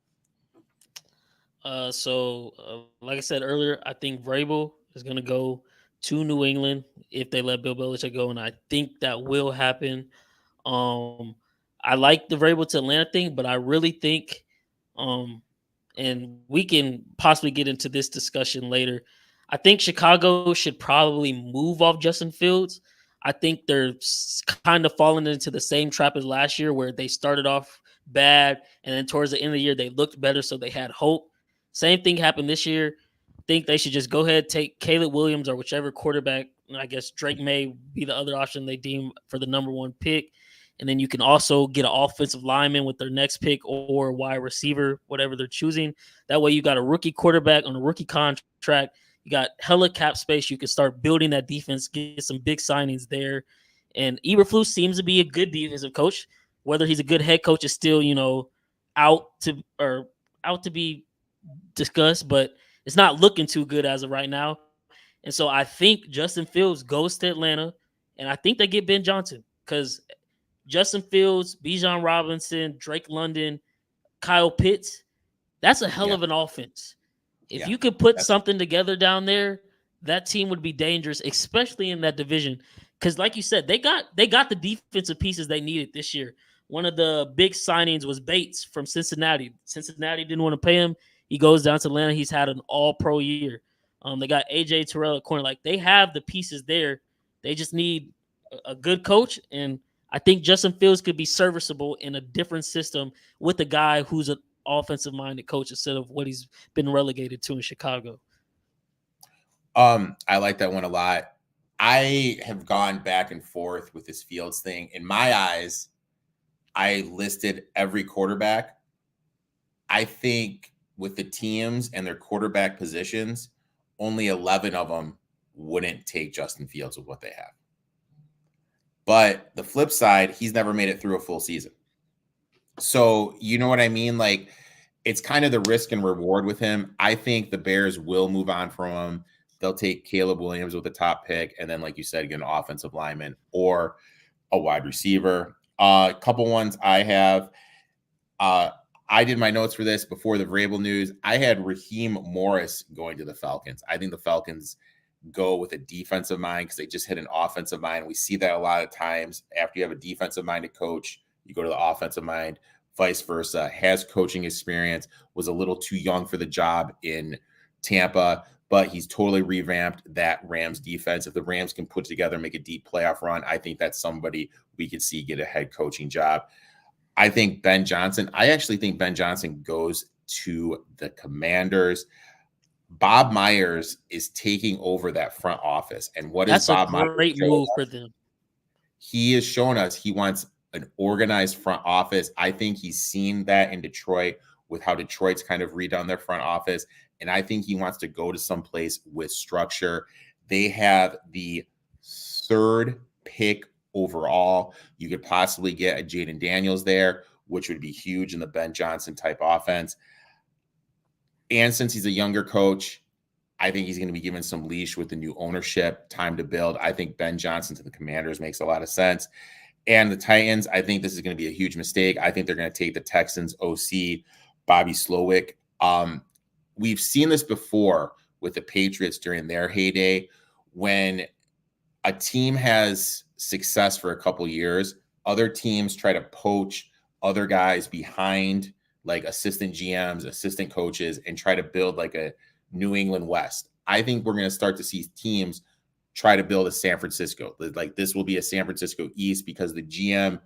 Like I said earlier, I think Vrabel is going to go to New England if they let Bill Belichick go, and I think that will happen. I like the Vrabel to Atlanta thing, but I really think, and we can possibly get into this discussion later, I think Chicago should probably move off Justin Fields. I think they're kind of falling into the same trap as last year where they started off bad, and then towards the end of the year, they looked better, so they had hope. Same thing happened this year. I think they should just go ahead, take Caleb Williams or whichever quarterback. I guess Drake may be the other option they deem for the number one pick. And then you can also get an offensive lineman with their next pick or a wide receiver, whatever they're choosing. That way you got a rookie quarterback on a rookie contract. You got hella cap space. You can start building that defense, get some big signings there. And Eberflus seems to be a good defensive coach. Whether he's a good head coach is still, out to be discussed, but it's not looking too good as of right now. And so I think Justin Fields goes to Atlanta, and I think they get Ben Johnson because Justin Fields, Bijan Robinson, Drake London, Kyle Pitts, that's a hell of an offense. If you could put something together down there, that team would be dangerous, especially in that division. Because like you said, they got the defensive pieces they needed this year. One of the big signings was Bates from Cincinnati. Cincinnati didn't want to pay him. He goes down to Atlanta. He's had an all-pro year. They got A.J. Terrell at corner. Like, they have the pieces there. They just need a good coach, and I think Justin Fields could be serviceable in a different system with a guy who's an offensive-minded coach instead of what he's been relegated to in Chicago. I like that one a lot. I have gone back and forth with this Fields thing. In my eyes, I listed every quarterback. I think with the teams and their quarterback positions, only 11 of them wouldn't take Justin Fields with what they have. But the flip side, he's never made it through a full season. So, you know what I mean? Like, it's kind of the risk and reward with him. I think the Bears will move on from him. They'll take Caleb Williams with the top pick, and then, like you said, get an offensive lineman or a wide receiver. A couple ones I have. I did my notes for this before the Vrabel news. I had Raheem Morris going to the Falcons. I think the Falcons go with a defensive mind because they just hit an offensive mind. We see that a lot of times. After you have a defensive minded coach, you go to the offensive mind, vice versa. Has coaching experience, was a little too young for the job in Tampa, but he's totally revamped that Rams defense. If the Rams can put together, make a deep playoff run, I think that's somebody we could see get a head coaching job. I think Ben Johnson. I actually think Ben Johnson goes to the Commanders. Bob Myers is taking over that front office. And what is Bob Myers? That's a great move for them. He has shown us he wants an organized front office. I think he's seen that in Detroit with how Detroit's kind of redone their front office. And I think he wants to go to some place with structure. They have the 3rd pick overall. You could possibly get a Jaden Daniels there, which would be huge in the Ben Johnson type offense. And since he's a younger coach, I think he's going to be given some leash with the new ownership, time to build. I think Ben Johnson to the Commanders makes a lot of sense. And the Titans, I think this is going to be a huge mistake. I think they're going to take the Texans OC, Bobby Slowick. We've seen this before with the Patriots during their heyday. When a team has success for a couple years, other teams try to poach other guys behind, like assistant GMs, assistant coaches, and try to build like a New England West. I think we're going to start to see teams try to build a San Francisco. Like this will be a San Francisco East because the GM,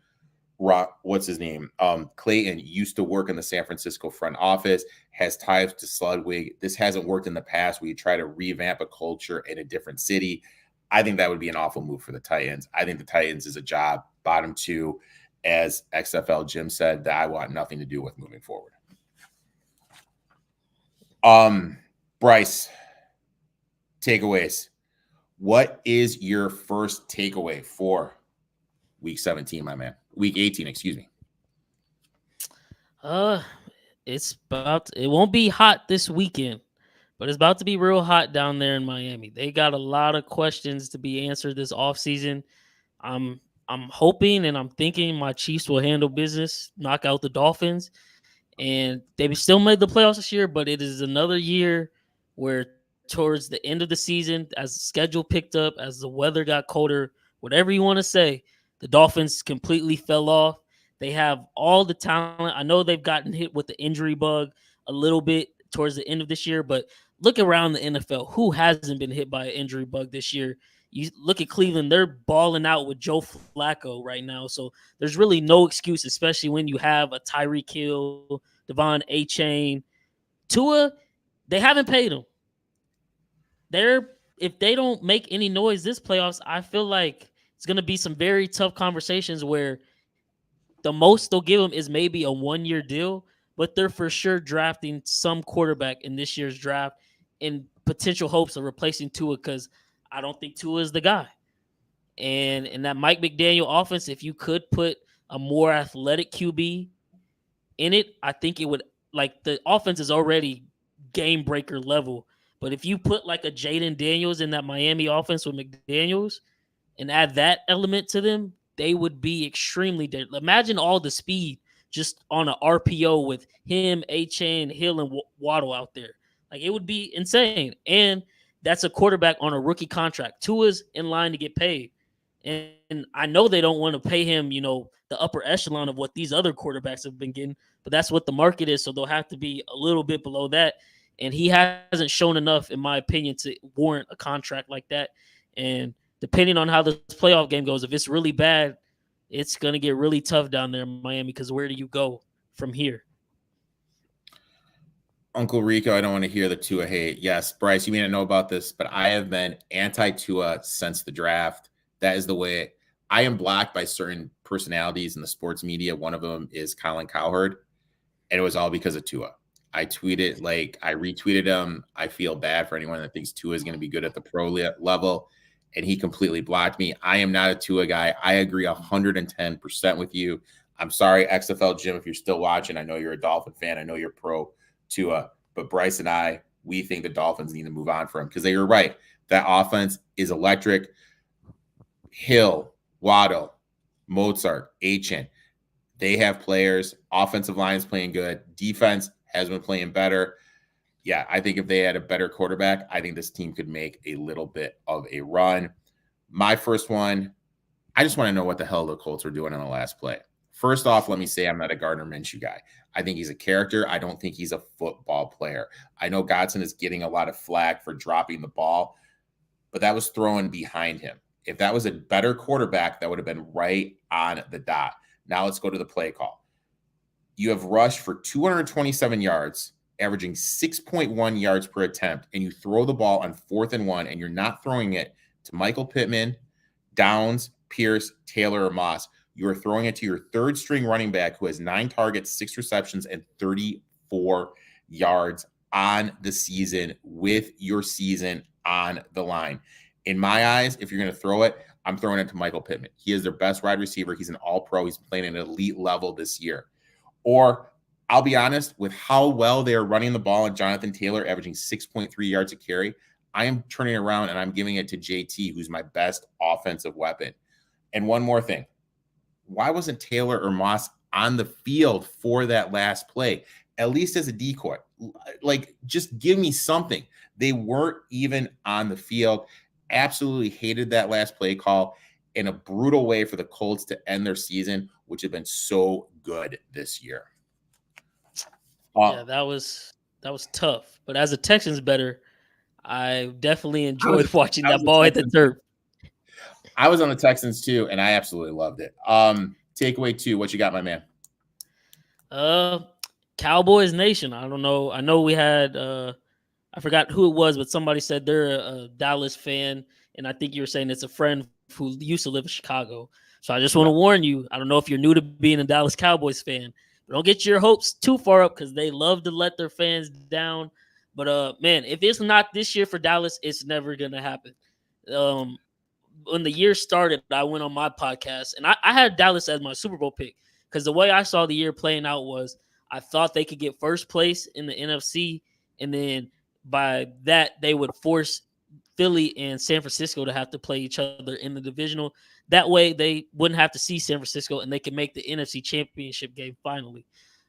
what's his name? Clayton used to work in the San Francisco front office, has ties to Sludwig. This hasn't worked in the past where you try to revamp a culture in a different city. I think that would be an awful move for the Titans. I think the Titans is a job, bottom 2, as XFL Jim said, that I want nothing to do with moving forward. Bryce, takeaways. What is your first takeaway for week 17, my man? Week 18, excuse me. It won't be hot this weekend, but it's about to be real hot down there in Miami. They got a lot of questions to be answered this offseason. I'm hoping and I'm thinking my Chiefs will handle business, knock out the Dolphins, and they still made the playoffs this year, but it is another year where towards the end of the season, as the schedule picked up, as the weather got colder, whatever you want to say, the Dolphins completely fell off. They have all the talent. I know they've gotten hit with the injury bug a little bit towards the end of this year, but look around the NFL. Who hasn't been hit by an injury bug this year? You look at Cleveland, they're balling out with Joe Flacco right now. So there's really no excuse, especially when you have a Tyreek Hill, Devon A-Chain. Tua, they haven't paid him. If they don't make any noise this playoffs, I feel like it's going to be some very tough conversations where the most they'll give them is maybe a 1-year deal, but they're for sure drafting some quarterback in this year's draft in potential hopes of replacing Tua because I don't think Tua is the guy. And in that Mike McDaniel offense, if you could put a more athletic QB in it, I think it would, like, the offense is already game breaker level. But if you put like a Jaden Daniels in that Miami offense with McDaniels and add that element to them, they would be extremely dangerous. Imagine all the speed just on an RPO with him, A-Chain, Hill, and Waddle out there. Like, it would be insane. And that's a quarterback on a rookie contract. Tua's in line to get paid. And I know they don't want to pay him, the upper echelon of what these other quarterbacks have been getting, but that's what the market is. So they'll have to be a little bit below that. And he hasn't shown enough, in my opinion, to warrant a contract like that. And depending on how this playoff game goes, if it's really bad, it's going to get really tough down there in Miami because where do you go from here? Uncle Rico, I don't want to hear the Tua hate. Yes, Bryce, you may not know about this, but I have been anti-Tua since the draft. That is the way I am blocked by certain personalities in the sports media. One of them is Colin Cowherd, and it was all because of Tua. I retweeted him. I feel bad for anyone that thinks Tua is going to be good at the pro level, and he completely blocked me. I am not a Tua guy. I agree 110% with you. I'm sorry, XFL Jim, if you're still watching. I know you're a Dolphin fan. I know you're pro Tua, but Bryce and I, we think the Dolphins need to move on from him because they were right. That offense is electric. Hill, Waddle, Mozart, Achan. They have players. Offensive line is playing good. Defense has been playing better. Yeah, I think if they had a better quarterback, I think this team could make a little bit of a run. My first one, I just want to know what the hell the Colts were doing on the last play. First off, let me say I'm not a Gardner Minshew guy. I think he's a character. I don't think he's a football player. I know Godson is getting a lot of flack for dropping the ball, but that was thrown behind him. If that was a better quarterback, that would have been right on the dot. Now let's go to the play call. You have rushed for 227 yards, averaging 6.1 yards per attempt, and you throw the ball on 4th and 1, and you're not throwing it to Michael Pittman, Downs, Pierce, Taylor, or Moss. You are throwing it to your third string running back who has 9 targets, 6 receptions, and 34 yards on the season with your season on the line. In my eyes, if you're going to throw it, I'm throwing it to Michael Pittman. He is their best wide receiver. He's an all-pro. He's playing at an elite level this year. Or I'll be honest, with how well they are running the ball and Jonathan Taylor averaging 6.3 yards a carry, I am turning around and I'm giving it to JT, who's my best offensive weapon. And one more thing. Why wasn't Taylor or Moss on the field for that last play, at least as a decoy? Just give me something. They weren't even on the field. Absolutely hated that last play call in a brutal way for the Colts to end their season, which had been so good this year. Yeah, that was tough. But as a Texans bettor, I definitely enjoyed watching that ball hit the dirt. I was on the Texans too, and I absolutely loved it. Takeaway 2, what you got, my man? Cowboys Nation. I don't know. I know we had I forgot who it was, but somebody said they're a Dallas fan, and I think you were saying it's a friend who used to live in Chicago. So I just want to warn you. I don't know if you're new to being a Dallas Cowboys fan, but don't get your hopes too far up because they love to let their fans down. But man, if it's not this year for Dallas, it's never gonna happen. When the year started, I went on my podcast, and I had Dallas as my Super Bowl pick because the way I saw the year playing out was I thought they could get first place in the NFC, and then by that, they would force Philly and San Francisco to have to play each other in the divisional. That way, they wouldn't have to see San Francisco, and they can make the NFC Championship game finally.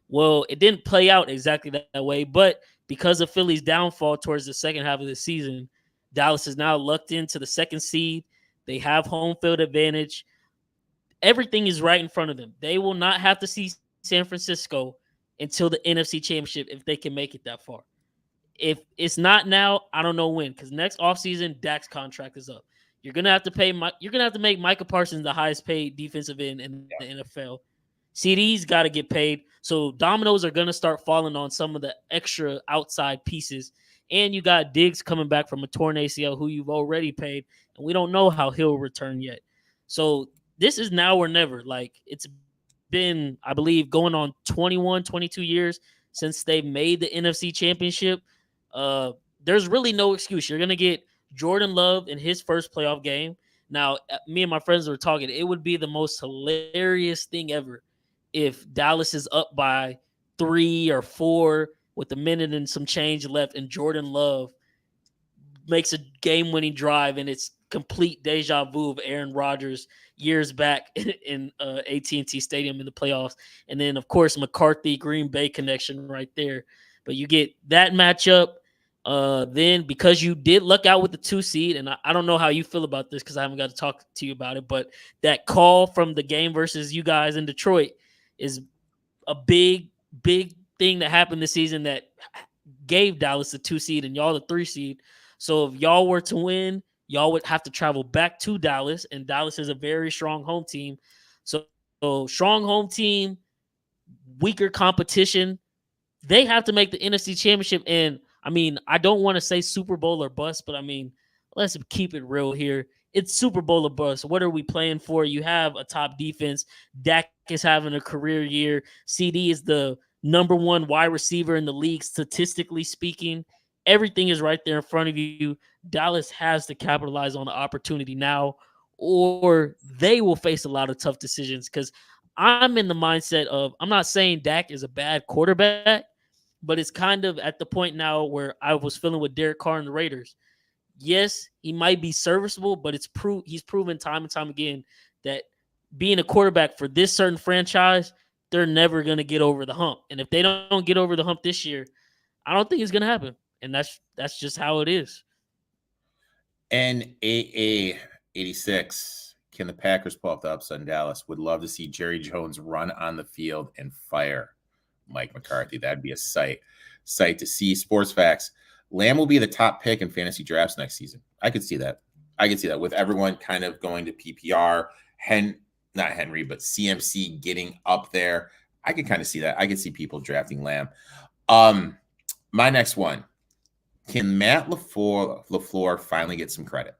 Well, it didn't play out exactly that way, but because of Philly's downfall towards the second half of the season, Dallas is now lucked into the second seed. They have home field advantage. Everything is right in front of them. They will not have to see San Francisco until the NFC Championship if they can make it that far. If it's not now, I don't know when, because next offseason, Dak's contract is up. You're gonna have to pay. You're gonna have to make Micah Parsons the highest paid defensive end in the NFL. CD's got to get paid, so dominoes are gonna start falling on some of the extra outside pieces. And you got Diggs coming back from a torn ACL, who you've already paid, and we don't know how he'll return yet. So this is now or never. Like, it's been, I believe, going on 21, 22 years since they made the NFC Championship. There's really no excuse. You're going to get Jordan Love in his first playoff game. Now, me and my friends were talking. It would be the most hilarious thing ever if Dallas is up by 3 or 4 with a minute and some change left, and Jordan Love makes a game-winning drive, and it's complete deja vu of Aaron Rodgers years back in AT&T Stadium in the playoffs. And then, of course, McCarthy-Green Bay connection right there. But you get that matchup. Then because you did luck out with the 2 seed, and I don't know how you feel about this because I haven't got to talk to you about it, but that call from the game versus you guys in Detroit is a big, big thing that happened this season that gave Dallas the 2 seed and y'all the 3 seed. So if y'all were to win, y'all would have to travel back to Dallas, and Dallas is a very strong home team. So strong home team, weaker competition. They have to make the NFC Championship. And, I mean, I don't want to say Super Bowl or bust, but, I mean, let's keep it real here. It's Super Bowl or bust. What are we playing for? You have a top defense. Dak is having a career year. CD is the number one wide receiver in the league, statistically speaking. Everything is right there in front of you. Dallas has to capitalize on the opportunity now, or they will face a lot of tough decisions. Because I'm in the mindset of, I'm not saying Dak is a bad quarterback, but it's kind of at the point now where I was feeling with Derek Carr and the Raiders. Yes, he might be serviceable, but he's proven time and time again that being a quarterback for this certain franchise, they're never going to get over the hump. And if they don't get over the hump this year, I don't think it's going to happen. And that's just how it is. NAA 86. Can the Packers pull up the upset in Dallas? Would love to see Jerry Jones run on the field and fire Mike McCarthy. That'd be a sight to see. Sports Facts. Lamb will be the top pick in fantasy drafts next season. I could see that. With everyone kind of going to PPR, not Henry, but CMC getting up there. I could kind of see that. I could see people drafting Lamb. My next one. Can Matt LaFleur finally get some credit?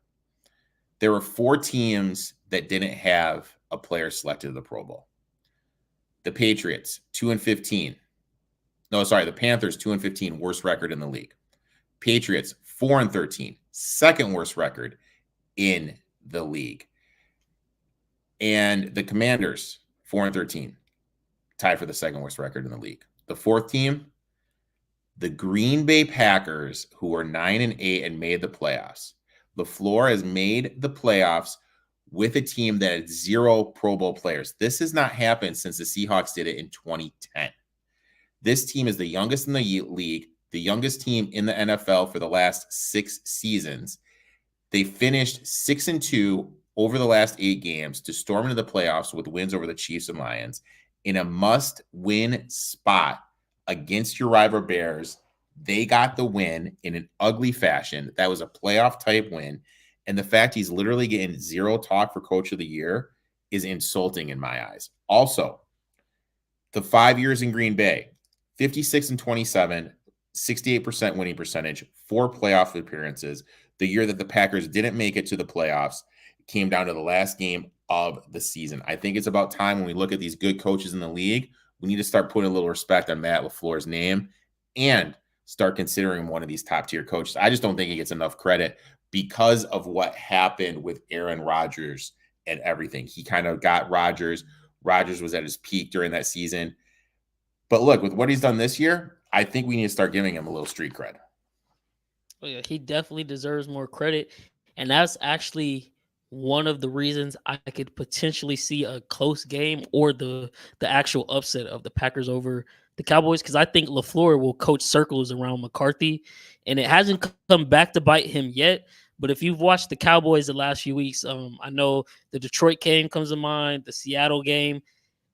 There were 4 teams that didn't have a player selected to the Pro Bowl. The Patriots, 2-15. No, sorry, the Panthers, 2-15, worst record in the league. Patriots, 4-13, second worst record in the league. And the Commanders, 4-13, tied for the second worst record in the league. The 4th team, the Green Bay Packers, who were 9-8 and made the playoffs. LaFleur has made the playoffs with a team that had 0 Pro Bowl players. This has not happened since the Seahawks did it in 2010. This team is the youngest in the league, the youngest team in the NFL for the last 6 seasons. They finished 6-2 over the last 8 games to storm into the playoffs with wins over the Chiefs and Lions in a must-win spot against your rival Bears. They got the win in an ugly fashion. That was a playoff-type win. And the fact he's literally getting 0 talk for Coach of the Year is insulting in my eyes. Also, the 5 years in Green Bay, 56-27, 68% winning percentage, 4 playoff appearances. The year that the Packers didn't make it to the playoffs came down to the last game of the season. I think it's about time when we look at these good coaches in the league, we need to start putting a little respect on Matt LaFleur's name and start considering one of these top-tier coaches. I just don't think he gets enough credit because of what happened with Aaron Rodgers and everything. He kind of got Rodgers. Rodgers was at his peak during that season. But look, with what he's done this year, I think we need to start giving him a little street cred. Oh, yeah, he definitely deserves more credit. And that's actually one of the reasons I could potentially see a close game or the actual upset of the Packers over the Cowboys, because I think LaFleur will coach circles around McCarthy, and it hasn't come back to bite him yet. But if you've watched the Cowboys the last few weeks, I know the Detroit game comes to mind, the Seattle game.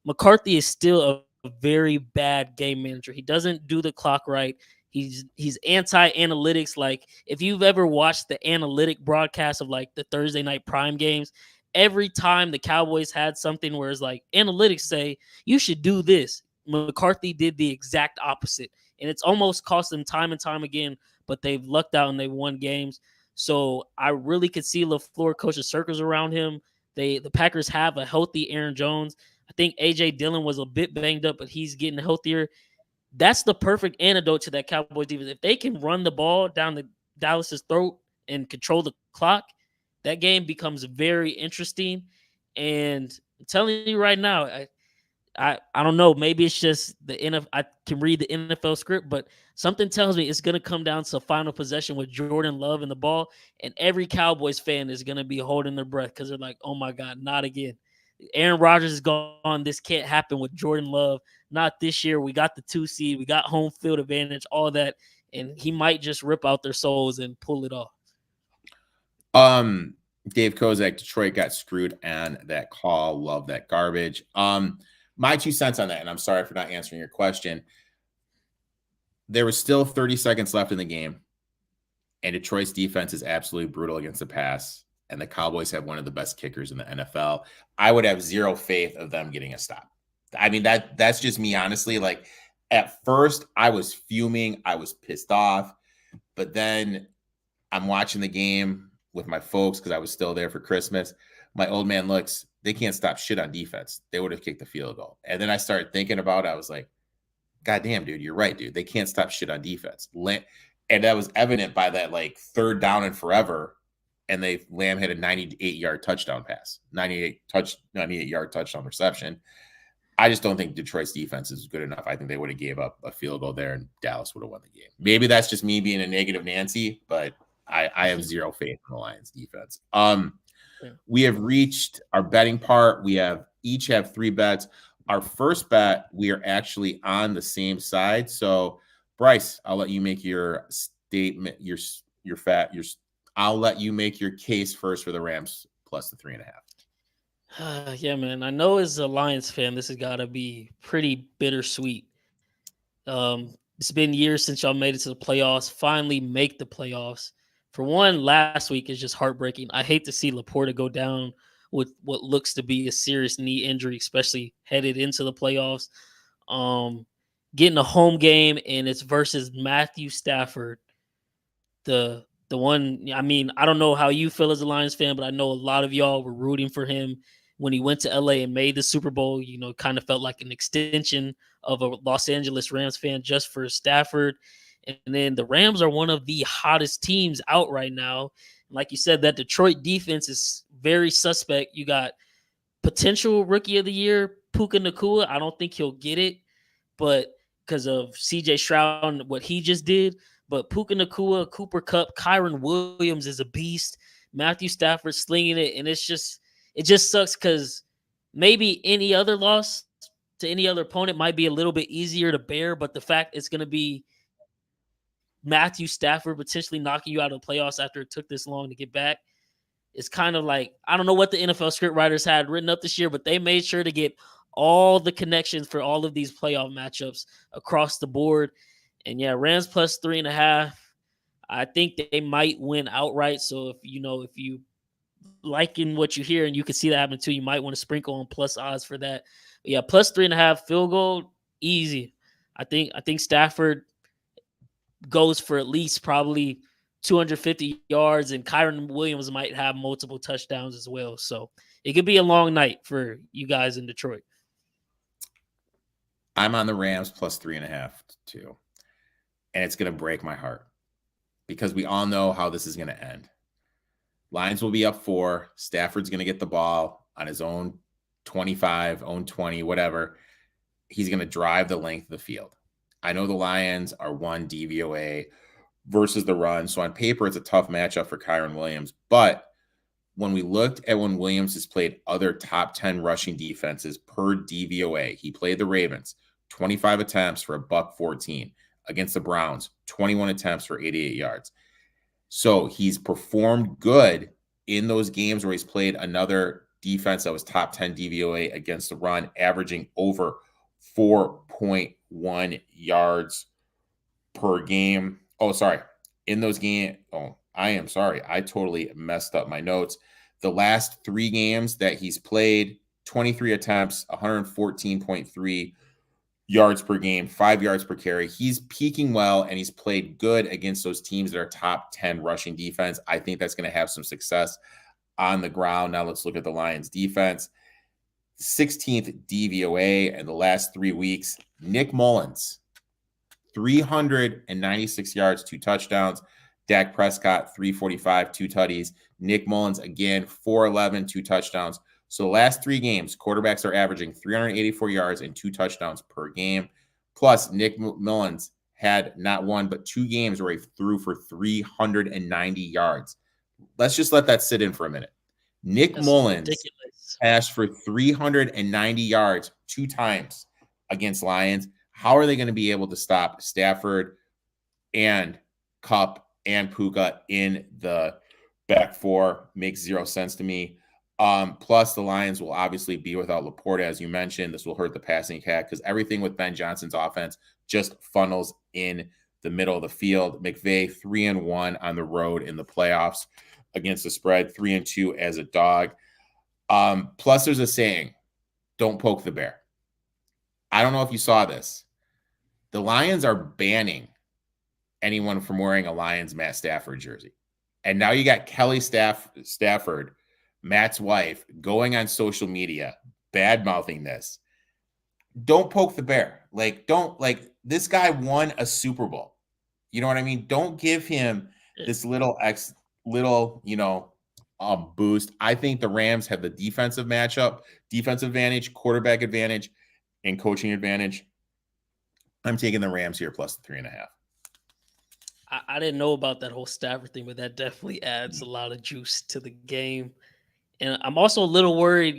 McCarthy is still a very bad game manager. He doesn't do the clock right. He's anti-analytics. Like, if you've ever watched the analytic broadcast of like the Thursday night prime games, every time the Cowboys had something where it's like analytics say you should do this, McCarthy did the exact opposite. And it's almost cost them time and time again, but they've lucked out and they won games. So I really could see LaFleur coaching circles around him. The Packers have a healthy Aaron Jones. I think A.J. Dillon was a bit banged up, but he's getting healthier. That's the perfect antidote to that Cowboys defense. If they can run the ball down the Dallas's throat and control the clock, that game becomes very interesting. And I'm telling you right now, I don't know. Maybe it's just the NFL. I can read the NFL script, but something tells me it's going to come down to final possession with Jordan Love and the ball, and every Cowboys fan is going to be holding their breath because they're like, "Oh my God, not again! Aaron Rodgers is gone. This can't happen with Jordan Love. Not this year. We got the 2 seed. We got home field advantage. All that, and he might just rip out their souls and pull it off." Dave Kozak, Detroit got screwed on that call. Love that garbage. My 2 cents on that, and I'm sorry for not answering your question. There was still 30 seconds left in the game, and Detroit's defense is absolutely brutal against the pass, and the Cowboys have one of the best kickers in the NFL. I would have 0 faith of them getting a stop. I mean, that's just me, honestly. Like, at first, I was fuming. I was pissed off. But then I'm watching the game with my folks because I was still there for Christmas. My old man looks, they can't stop shit on defense. They would have kicked the field goal. And then I started thinking about it. I was like, goddamn, dude, you're right, dude. They can't stop shit on defense. And that was evident by that like third down and forever. And Lamb had a 98-yard touchdown pass, 98-yard touchdown reception. I just don't think Detroit's defense is good enough. I think they would have gave up a field goal there and Dallas would have won the game. Maybe that's just me being a negative Nancy, but I have zero faith in the Lions defense. We have reached our betting part. We each have 3 bets. Our first bet, we are actually on the same side. So Bryce, I'll let you make your statement, I'll let you make your case first for the Rams plus the 3.5. Yeah, man. I know as a Lions fan, this has got to be pretty bittersweet. It's been years since y'all made it to the playoffs. Finally make the playoffs. For one, last week is just heartbreaking. I hate to see Laporta go down with what looks to be a serious knee injury, especially headed into the playoffs. Getting a home game, and it's versus Matthew Stafford. The one, I mean, I don't know how you feel as a Lions fan, but I know a lot of y'all were rooting for him when he went to LA and made the Super Bowl. You know, kind of felt like an extension of a Los Angeles Rams fan just for Stafford. And then the Rams are one of the hottest teams out right now. Like you said, that Detroit defense is very suspect. You got potential rookie of the year, Puka Nacua. I don't think he'll get it, but because of CJ Stroud and what he just did. But Puka Nacua, Cooper Kupp, Kyron Williams is a beast. Matthew Stafford slinging it, and it just sucks because maybe any other loss to any other opponent might be a little bit easier to bear, but the fact it's going to be Matthew Stafford potentially knocking you out of the playoffs after it took this long to get back, it's kind of like, I don't know what the NFL script writers had written up this year, but they made sure to get all the connections for all of these playoff matchups across the board. And yeah, Rams plus 3.5. I think they might win outright. So if you liking what you hear and you can see that happen too, you might want to sprinkle on plus odds for that. But yeah, plus 3.5 field goal, easy. I think Stafford goes for at least probably 250 yards, and Kyron Williams might have multiple touchdowns as well. So it could be a long night for you guys in Detroit. I'm on the Rams plus 3.5 too. And it's going to break my heart because we all know how this is going to end. Lions will be up 4. Stafford's going to get the ball on his own 25, own 20, whatever. He's going to drive the length of the field. I know the Lions are 1 DVOA versus the run. So on paper, it's a tough matchup for Kyron Williams. But when we looked at when Williams has played other top 10 rushing defenses per DVOA, he played the Ravens, 25 attempts for $114. Against the Browns, 21 attempts for 88 yards. So he's performed good in those games where he's played another defense that was top 10 DVOA against the run, averaging over 4.1 yards per game. Oh, sorry. In those games, I am sorry. I totally messed up my notes. The last 3 games that he's played, 23 attempts, 114.3 yards per game, 5 yards per carry. He's peaking well, and he's played good against those teams that are top 10 rushing defense. I think that's going to have some success on the ground. Now let's look at the Lions defense. 16th DVOA in the last 3 weeks. Nick Mullins, 396 yards, 2 touchdowns. Dak Prescott, 345, 2 tutties. Nick Mullins, again, 411, 2 touchdowns. So the last 3 games, quarterbacks are averaging 384 yards and 2 touchdowns per game. Plus, Nick Mullins had not 1, but 2 games where he threw for 390 yards. Let's just let that sit in for a minute. Nick Mullins passed for 390 yards 2 times against Lions. How are they going to be able to stop Stafford and Kupp and Puka in the back 4? Makes 0 sense to me. Plus, the Lions will obviously be without Laporta, as you mentioned. This will hurt the passing attack because everything with Ben Johnson's offense just funnels in the middle of the field. McVay 3-1 on the road in the playoffs against the spread, 3-2 as a dog. Plus, there's a saying, don't poke the bear. I don't know if you saw this. The Lions are banning anyone from wearing a Lions Matt Stafford jersey. And now you got Kelly Stafford, Matt's wife, going on social media, bad-mouthing this. don't poke the bear. Like, don't, like, this guy won a Super Bowl. You know what I mean? Don't give him this little, boost. I think the Rams have the defensive advantage, quarterback advantage, and coaching advantage. I'm taking the Rams here plus the 3.5. I didn't know about that whole Stafford thing, but that definitely adds a lot of juice to the game. And I'm also a little worried,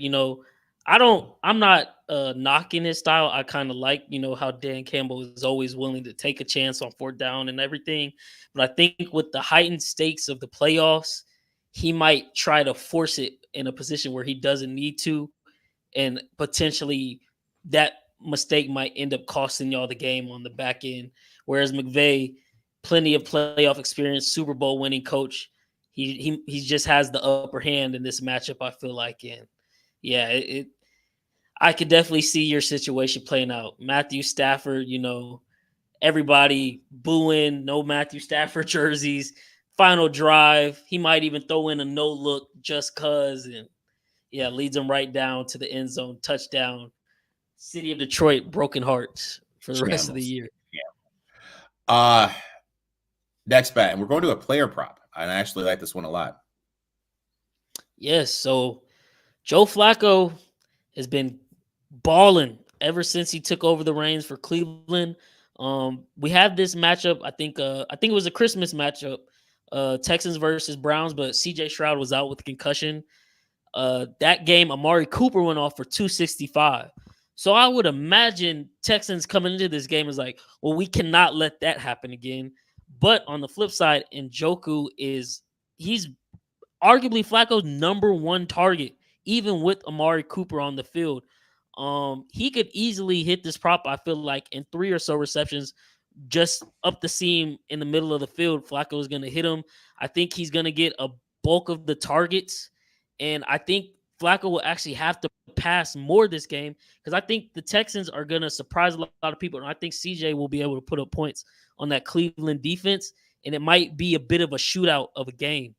I'm not knocking his style. I kind of like, how Dan Campbell is always willing to take a chance on fourth down and everything. But I think with the heightened stakes of the playoffs, he might try to force it in a position where he doesn't need to. And potentially that mistake might end up costing y'all the game on the back end. Whereas McVay, plenty of playoff experience, Super Bowl winning coach, he just has the upper hand in this matchup, I feel like. And yeah, I could definitely see your situation playing out. Matthew Stafford, everybody booing, no Matthew Stafford jerseys, final drive. He might even throw in a no look just cause, and yeah, leads them right down to the end zone, touchdown. City of Detroit, broken hearts for the rest of the year. Yeah. Next bet, and we're going to a player prop. I actually like this one a lot. Yes, so Joe Flacco has been balling ever since he took over the reins for Cleveland. We have this matchup. I think it was a Christmas matchup, Texans versus Browns, but CJ Stroud was out with a concussion. That game, Amari Cooper went off for 265. So I would imagine Texans coming into this game is like, well, we cannot let that happen again. But on the flip side, Njoku he's arguably Flacco's number one target, even with Amari Cooper on the field. He could easily hit this prop, I feel like, in 3 or so receptions, just up the seam in the middle of the field. Flacco is going to hit him. I think he's going to get a bulk of the targets. And I think Flacco will actually have to pass more this game because I think the Texans are going to surprise a lot of people. And I think CJ will be able to put up points on that Cleveland defense. And it might be a bit of a shootout of a game.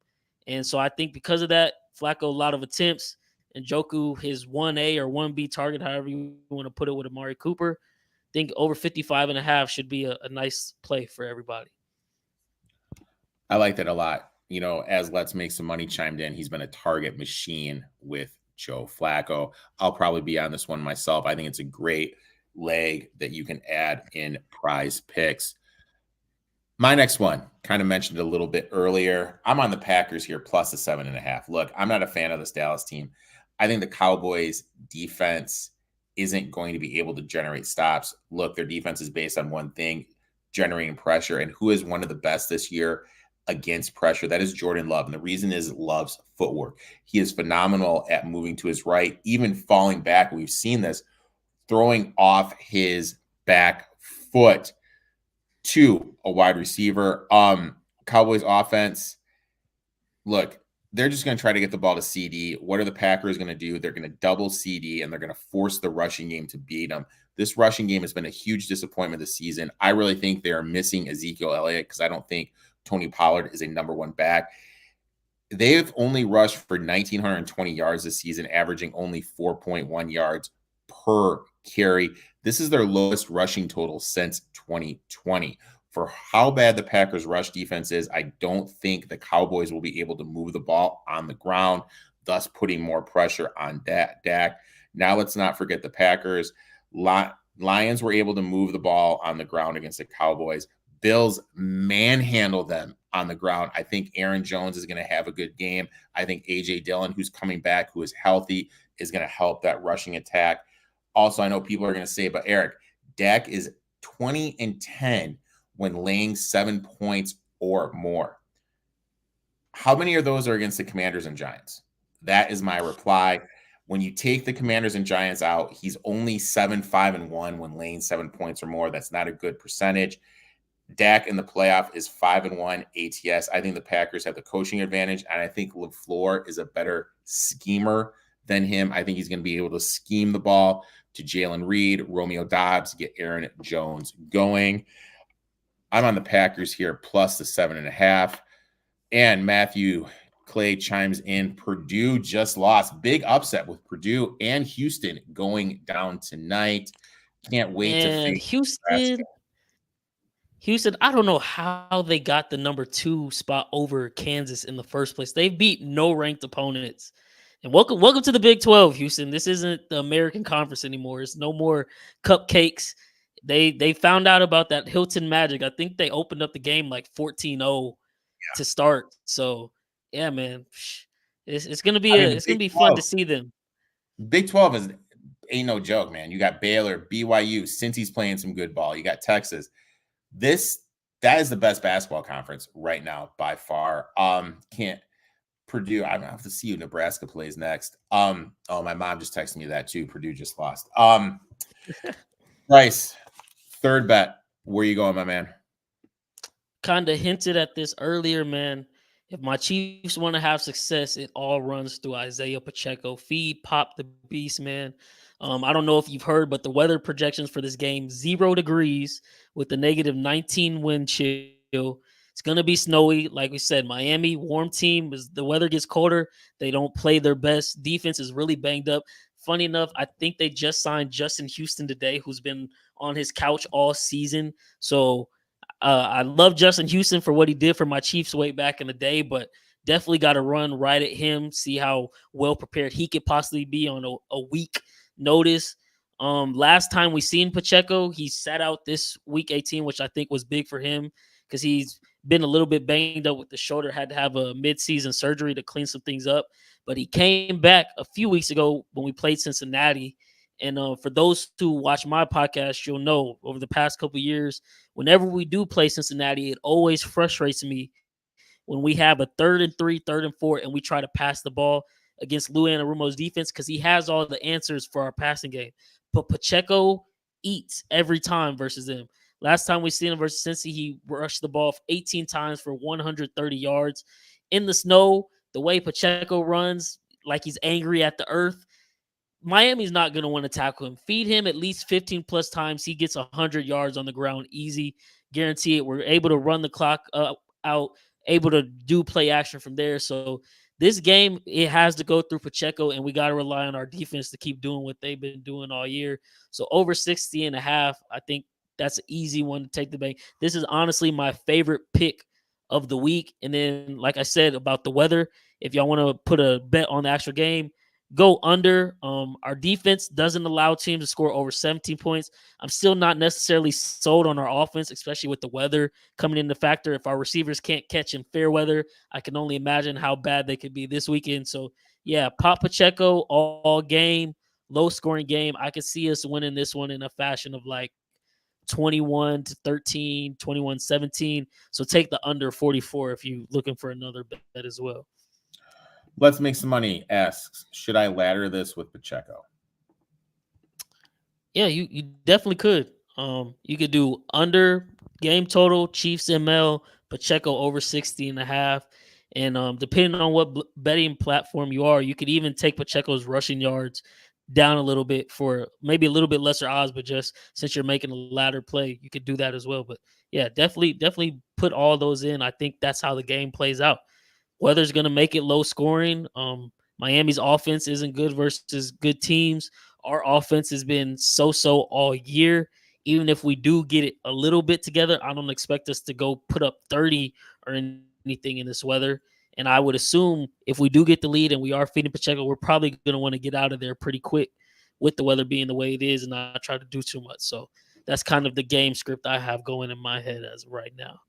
And so I think because of that, Flacco, a lot of attempts, and Njoku, his 1A or 1B target, however you want to put it, with Amari Cooper. I think over 55.5 should be a nice play for everybody. I like that a lot. As Let's Make Some Money chimed in, he's been a target machine with Joe Flacco. I'll probably be on this one myself. I think it's a great leg that you can add in prize picks. My next one, kind of mentioned it a little bit earlier. I'm on the Packers here, plus the 7.5. Look, I'm not a fan of this Dallas team. I think the Cowboys defense isn't going to be able to generate stops. Look, their defense is based on one thing, generating pressure. And who is one of the best this year against pressure? That is Jordan Love. And the reason is Love's footwork. He is phenomenal at moving to his right, even falling back. We've seen this, throwing off his back foot to a wide receiver. Cowboys offense, look, they're just going to try to get the ball to CD. What are the Packers going to do? They're going to double CD, and they're going to force the rushing game to beat them. This rushing game has been a huge disappointment this season. I really think they are missing Ezekiel Elliott because I don't think Tony Pollard is a number one back. They've only rushed for 1,920 yards this season, averaging only 4.1 yards per carry. This is their lowest rushing total since 2020. For how bad the Packers' rush defense is, I don't think the Cowboys will be able to move the ball on the ground, thus putting more pressure on Dak. Now let's not forget the Packers. Lions were able to move the ball on the ground against the Cowboys. Bills manhandle them on the ground. I think Aaron Jones is going to have a good game. I think A.J. Dillon, who's coming back, who is healthy, is going to help that rushing attack. Also, I know people are going to say, but Eric, Dak is 20-10 when laying 7 points or more. How many of those are against the Commanders and Giants? That is my reply. When you take the Commanders and Giants out, he's only 7-5-1 when laying 7 points or more. That's not a good percentage. Dak in the playoff is 5-1 ATS. I think the Packers have the coaching advantage, and I think LaFleur is a better schemer than him. I think he's going to be able to scheme the ball to Jalen Reed, Romeo Doubs, get Aaron Jones going. I'm on the Packers here, plus the 7.5. And Matthew Clay chimes in. Purdue just lost. Big upset with Purdue and Houston going down tonight. Can't wait to And face Nebraska. Houston, I don't know how they got the number 2 spot over Kansas in the first place. They beat no ranked opponents. And welcome to the Big 12, Houston. This isn't the American Conference anymore. It's no more cupcakes. They found out about that Hilton Magic. I think they opened up the game like 14-0 to start. So yeah, man. It's gonna be I mean, the it's gonna Big be fun 12, to see them. Big 12 ain't no joke, man. You got Baylor, BYU, Cincy's playing some good ball. You got Texas. That is the best basketball conference right now by far. Can't Purdue. I don't have to see who Nebraska plays next. Oh, my mom just texted me that too. Purdue just lost. Bryce, third bet. Where you going, my man? Kind of hinted at this earlier, man. If my Chiefs want to have success, it all runs through Isaiah Pacheco. Feed Pop the beast, man. I don't know if you've heard, but the weather projections for this game, 0 degrees with the negative 19 wind chill. It's going to be snowy. Like we said, Miami, warm team. As the weather gets colder, they don't play their best. Defense is really banged up. Funny enough, I think they just signed Justin Houston today, who's been on his couch all season. So I love Justin Houston for what he did for my Chiefs way back in the day, but definitely got to run right at him, see how well prepared he could possibly be on a week notice. Last time we seen Pacheco, he sat out this week 18, which I think was big for him because he's been a little bit banged up with the shoulder, had to have a midseason surgery to clean some things up. But he came back a few weeks ago when we played Cincinnati. And for those who watch my podcast, you'll know over the past couple of years, whenever we do play Cincinnati, it always frustrates me when we have a 3rd and 3, 3rd and 4, and we try to pass the ball against Lou Anarumo's defense because he has all the answers for our passing game. But Pacheco eats every time versus them. Last time we seen him versus Cincy, he rushed the ball 18 times for 130 yards. In the snow, the way Pacheco runs, like he's angry at the earth, Miami's not going to want to tackle him. Feed him at least 15 plus times. He gets 100 yards on the ground. Easy. Guarantee it. We're able to run the clock out, able to do play action from there. So this game, it has to go through Pacheco, and we got to rely on our defense to keep doing what they've been doing all year. So over 60.5, I think that's an easy one to take the bank. This is honestly my favorite pick of the week. And then, like I said about the weather, if y'all want to put a bet on the actual game, go under. Our defense doesn't allow teams to score over 17 points. I'm still not necessarily sold on our offense, especially with the weather coming into factor. If our receivers can't catch in fair weather, I can only imagine how bad they could be this weekend. So, yeah, Pop Pacheco all game, low scoring game. I could see us winning this one in a fashion of like 21-13, 21-17. So take the under 44 if you're looking for another bet as well. Let's Make Some Money asks, should I ladder this with Pacheco? Yeah, you definitely could. You could do under game total, Chiefs ML, Pacheco over 60.5. And depending on what betting platform you are, you could even take Pacheco's rushing yards down a little bit for maybe a little bit lesser odds, but just since you're making a ladder play, you could do that as well. But yeah, definitely put all those in. I think that's how the game plays out. Weather's going to make it low scoring. Miami's offense isn't good versus good teams. Our offense has been so-so all year. Even if we do get it a little bit together, I don't expect us to go put up 30 or anything in this weather. And I would assume if we do get the lead and we are feeding Pacheco, we're probably going to want to get out of there pretty quick with the weather being the way it is and not try to do too much. So that's kind of the game script I have going in my head as of right now.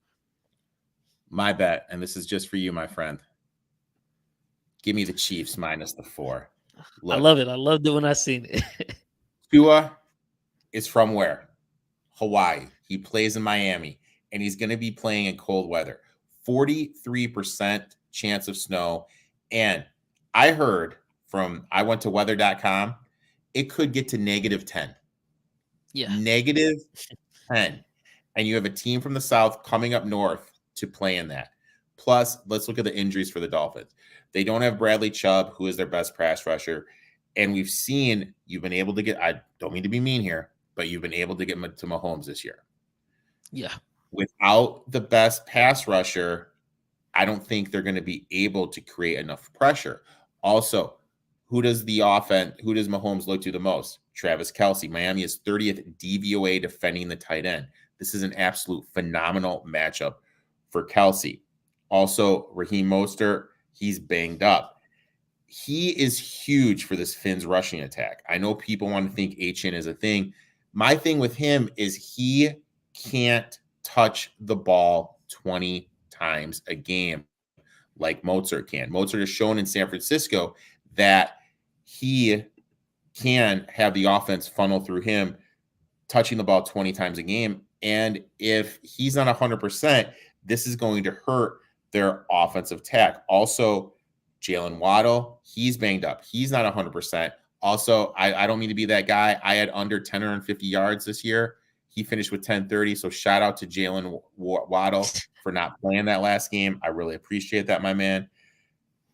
My bet, and this is just for you, my friend. Give me the Chiefs minus the 4. Look, I love it. I loved it when I seen it. Tua is from where? Hawaii. He plays in Miami, and he's going to be playing in cold weather. 43% chance of snow. And I heard I went to weather.com, it could get to -10. Yeah. -10. And you have a team from the South coming up north to play in that. Plus, let's look at the injuries for the Dolphins. They don't have Bradley Chubb, who is their best pass rusher. And we've seen you've been able to get, I don't mean to be mean here, but you've been able to get to Mahomes this year. Yeah. Without the best pass rusher, I don't think they're going to be able to create enough pressure. Also, who does Mahomes look to the most? Travis Kelce. Miami is 30th DVOA defending the tight end. This is an absolute phenomenal matchup for Kelce. Also, Raheem Mostert, he's banged up. He is huge for this Finns rushing attack. I know people want to think HN is a thing. My thing with him is he can't touch the ball 20 times a game like Mostert can. Mostert has shown in San Francisco that he can have the offense funnel through him, touching the ball 20 times a game. And if he's not 100%, this is going to hurt their offensive attack. Also, Jalen Waddle, he's banged up. He's not 100%. Also, I don't mean to be that guy. I had under 1050 yards this year. He finished with 1030. So shout out to Jalen Waddle for not playing that last game. I really appreciate that, my man.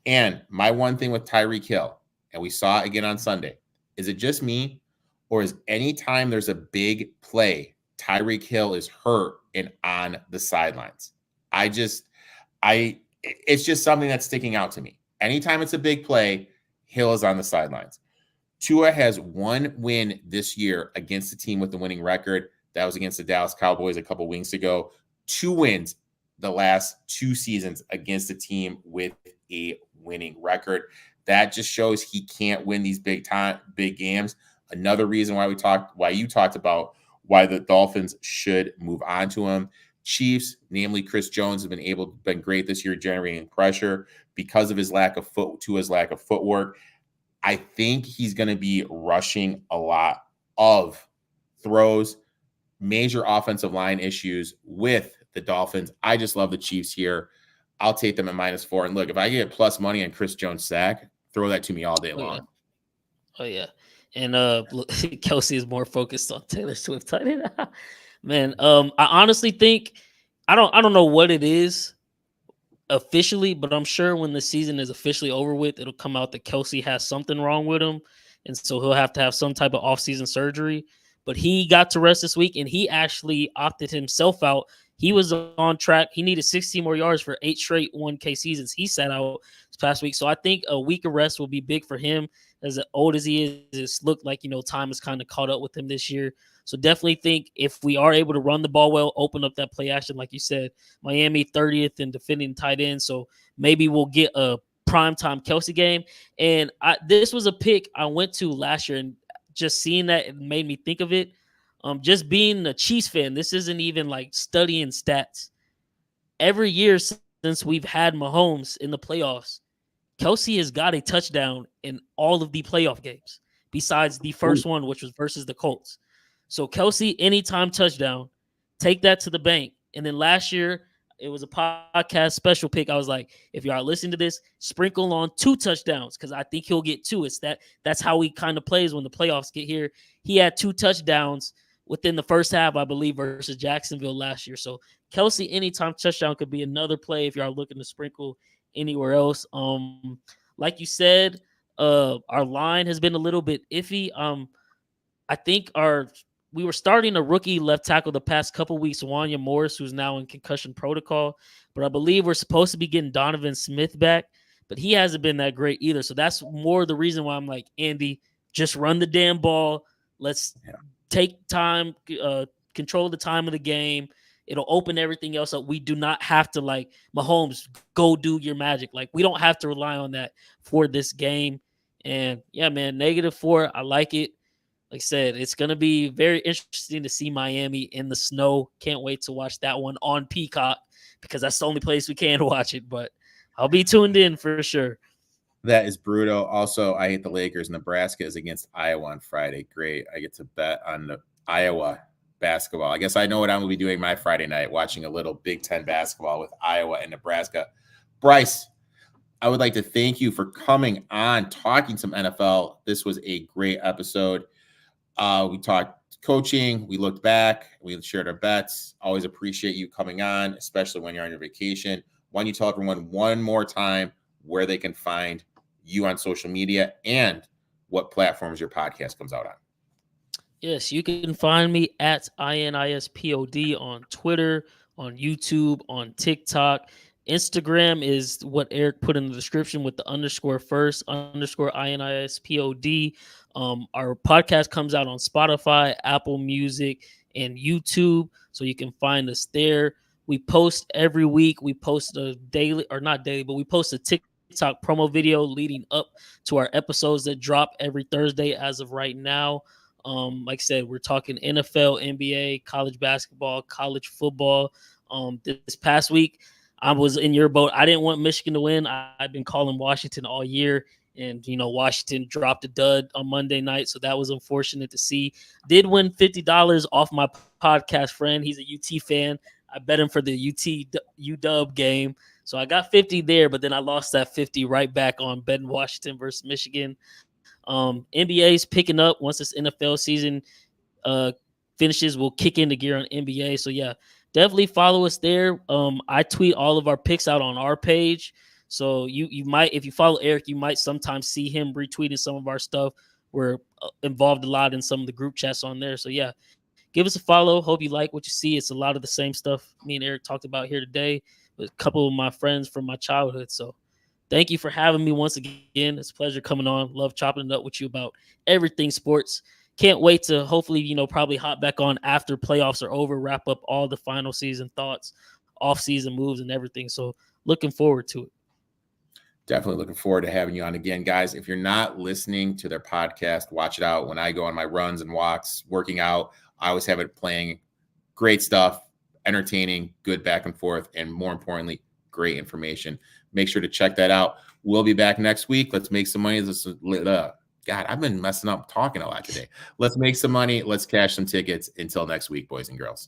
And my one thing with Tyreek Hill, and we saw it again on Sunday, is it just me, or is anytime there's a big play, Tyreek Hill is hurt and on the sidelines? It's just something that's sticking out to me. Anytime it's a big play, Hill is on the sidelines. Tua has one win this year against a team with the winning record. That was against the Dallas Cowboys a couple weeks ago. 2 wins the last 2 seasons against a team with a winning record. That just shows he can't win these big games. Another reason why you talked about why the Dolphins should move on to him. Chiefs, namely Chris Jones, have been great this year generating pressure because of his lack of footwork. I think he's going to be rushing a lot of throws, major offensive line issues with the Dolphins. I just love the Chiefs here. I'll take them at -4. And look, if I get plus money on Chris Jones sack, throw that to me all day long. Oh yeah. And Kelce is more focused on Taylor Swift tight end. Man, I honestly think I don't know what it is officially, but I'm sure when the season is officially over with, it'll come out that Kelce has something wrong with him, and so he'll have to have some type of offseason surgery. But he got to rest this week, and he actually opted himself out. He was on track. He needed 16 more yards for 8 straight 1K seasons. He sat out this past week. So I think a week of rest will be big for him. As old as he is, it's looked like, time has kind of caught up with him this year. So definitely think if we are able to run the ball well, open up that play action, like you said, Miami 30th in defending tight end. So maybe we'll get a primetime Kelce game. And this was a pick I went to last year, and just seeing that, it made me think of it. Just being a Chiefs fan, this isn't even like studying stats. Every year since we've had Mahomes in the playoffs, Kelce has got a touchdown in all of the playoff games, besides the first one, which was versus the Colts. So Kelce, anytime touchdown, take that to the bank. And then last year, it was a podcast special pick. I was like, if you are listening to this, sprinkle on 2 touchdowns, because I think he'll get 2. That's how he kind of plays when the playoffs get here. He had 2 touchdowns within the first half, I believe, versus Jacksonville last year. So Kelce, anytime touchdown could be another play if you are looking to sprinkle anywhere else. Like you said, our line has been a little bit iffy. I think we were starting a rookie left tackle the past couple weeks, Wanya Morris, who's now in concussion protocol. But I believe we're supposed to be getting Donovan Smith back, but he hasn't been that great either. So that's more the reason why I'm like, Andy, just run the damn ball. Let's take time, control the time of the game. It'll open everything else up. We do not have to, like, Mahomes, go do your magic. Like, we don't have to rely on that for this game. And, yeah, man, -4, I like it. Like I said, it's going to be very interesting to see Miami in the snow. Can't wait to watch that one on Peacock, because that's the only place we can watch it. But I'll be tuned in for sure. That is brutal. Also, I hate the Lakers. Nebraska is against Iowa on Friday. Great. I get to bet on the Iowa basketball. I guess I know what I'm going to be doing my Friday night, watching a little Big Ten basketball with Iowa and Nebraska. Bryce, I would like to thank you for coming on, talking some NFL. This was a great episode. We talked coaching. We looked back. We shared our bets. Always appreciate you coming on, especially when you're on your vacation. Why don't you tell everyone one more time where they can find you on social media and what platforms your podcast comes out on? Yes, you can find me at INISPOD on Twitter, on YouTube, on TikTok. Instagram is what Eric put in the description with the _first_INISPOD. Our podcast comes out on Spotify, Apple Music, and YouTube, so you can find us there. We post every week. We post a daily, or not daily, but we post a TikTok promo video leading up to our episodes that drop every Thursday as of right now. Like I said, we're talking NFL, NBA, college basketball, college football. This past week, I was in your boat. I didn't want Michigan to win. I've been calling Washington all year, and Washington dropped a dud on Monday night, so that was unfortunate to see. Did win $50 off my podcast friend. He's a UT fan. I bet him for the UW game, so I got 50 there. But then I lost that 50 right back on betting Washington versus Michigan. NBA is picking up once this NFL season finishes. We'll kick into gear on NBA. So yeah. Definitely follow us there. I tweet all of our picks out on our page. So you might, if you follow Eric, you might sometimes see him retweeting some of our stuff. We're involved a lot in some of the group chats on there. So yeah, give us a follow. Hope you like what you see. It's a lot of the same stuff me and Eric talked about here today with a couple of my friends from my childhood. So thank you for having me once again. It's a pleasure coming on. Love chopping it up with you about everything sports. Can't wait to hopefully, probably hop back on after playoffs are over, wrap up all the final season thoughts, off-season moves, and everything. So looking forward to it. Definitely looking forward to having you on again, guys. If you're not listening to their podcast, watch it out. When I go on my runs and walks, working out, I always have it playing. Great stuff, entertaining, good back and forth, and more importantly, great information. Make sure to check that out. We'll be back next week. Let's make some money. God, I've been messing up talking a lot today. Let's make some money. Let's cash some tickets. Until next week, boys and girls.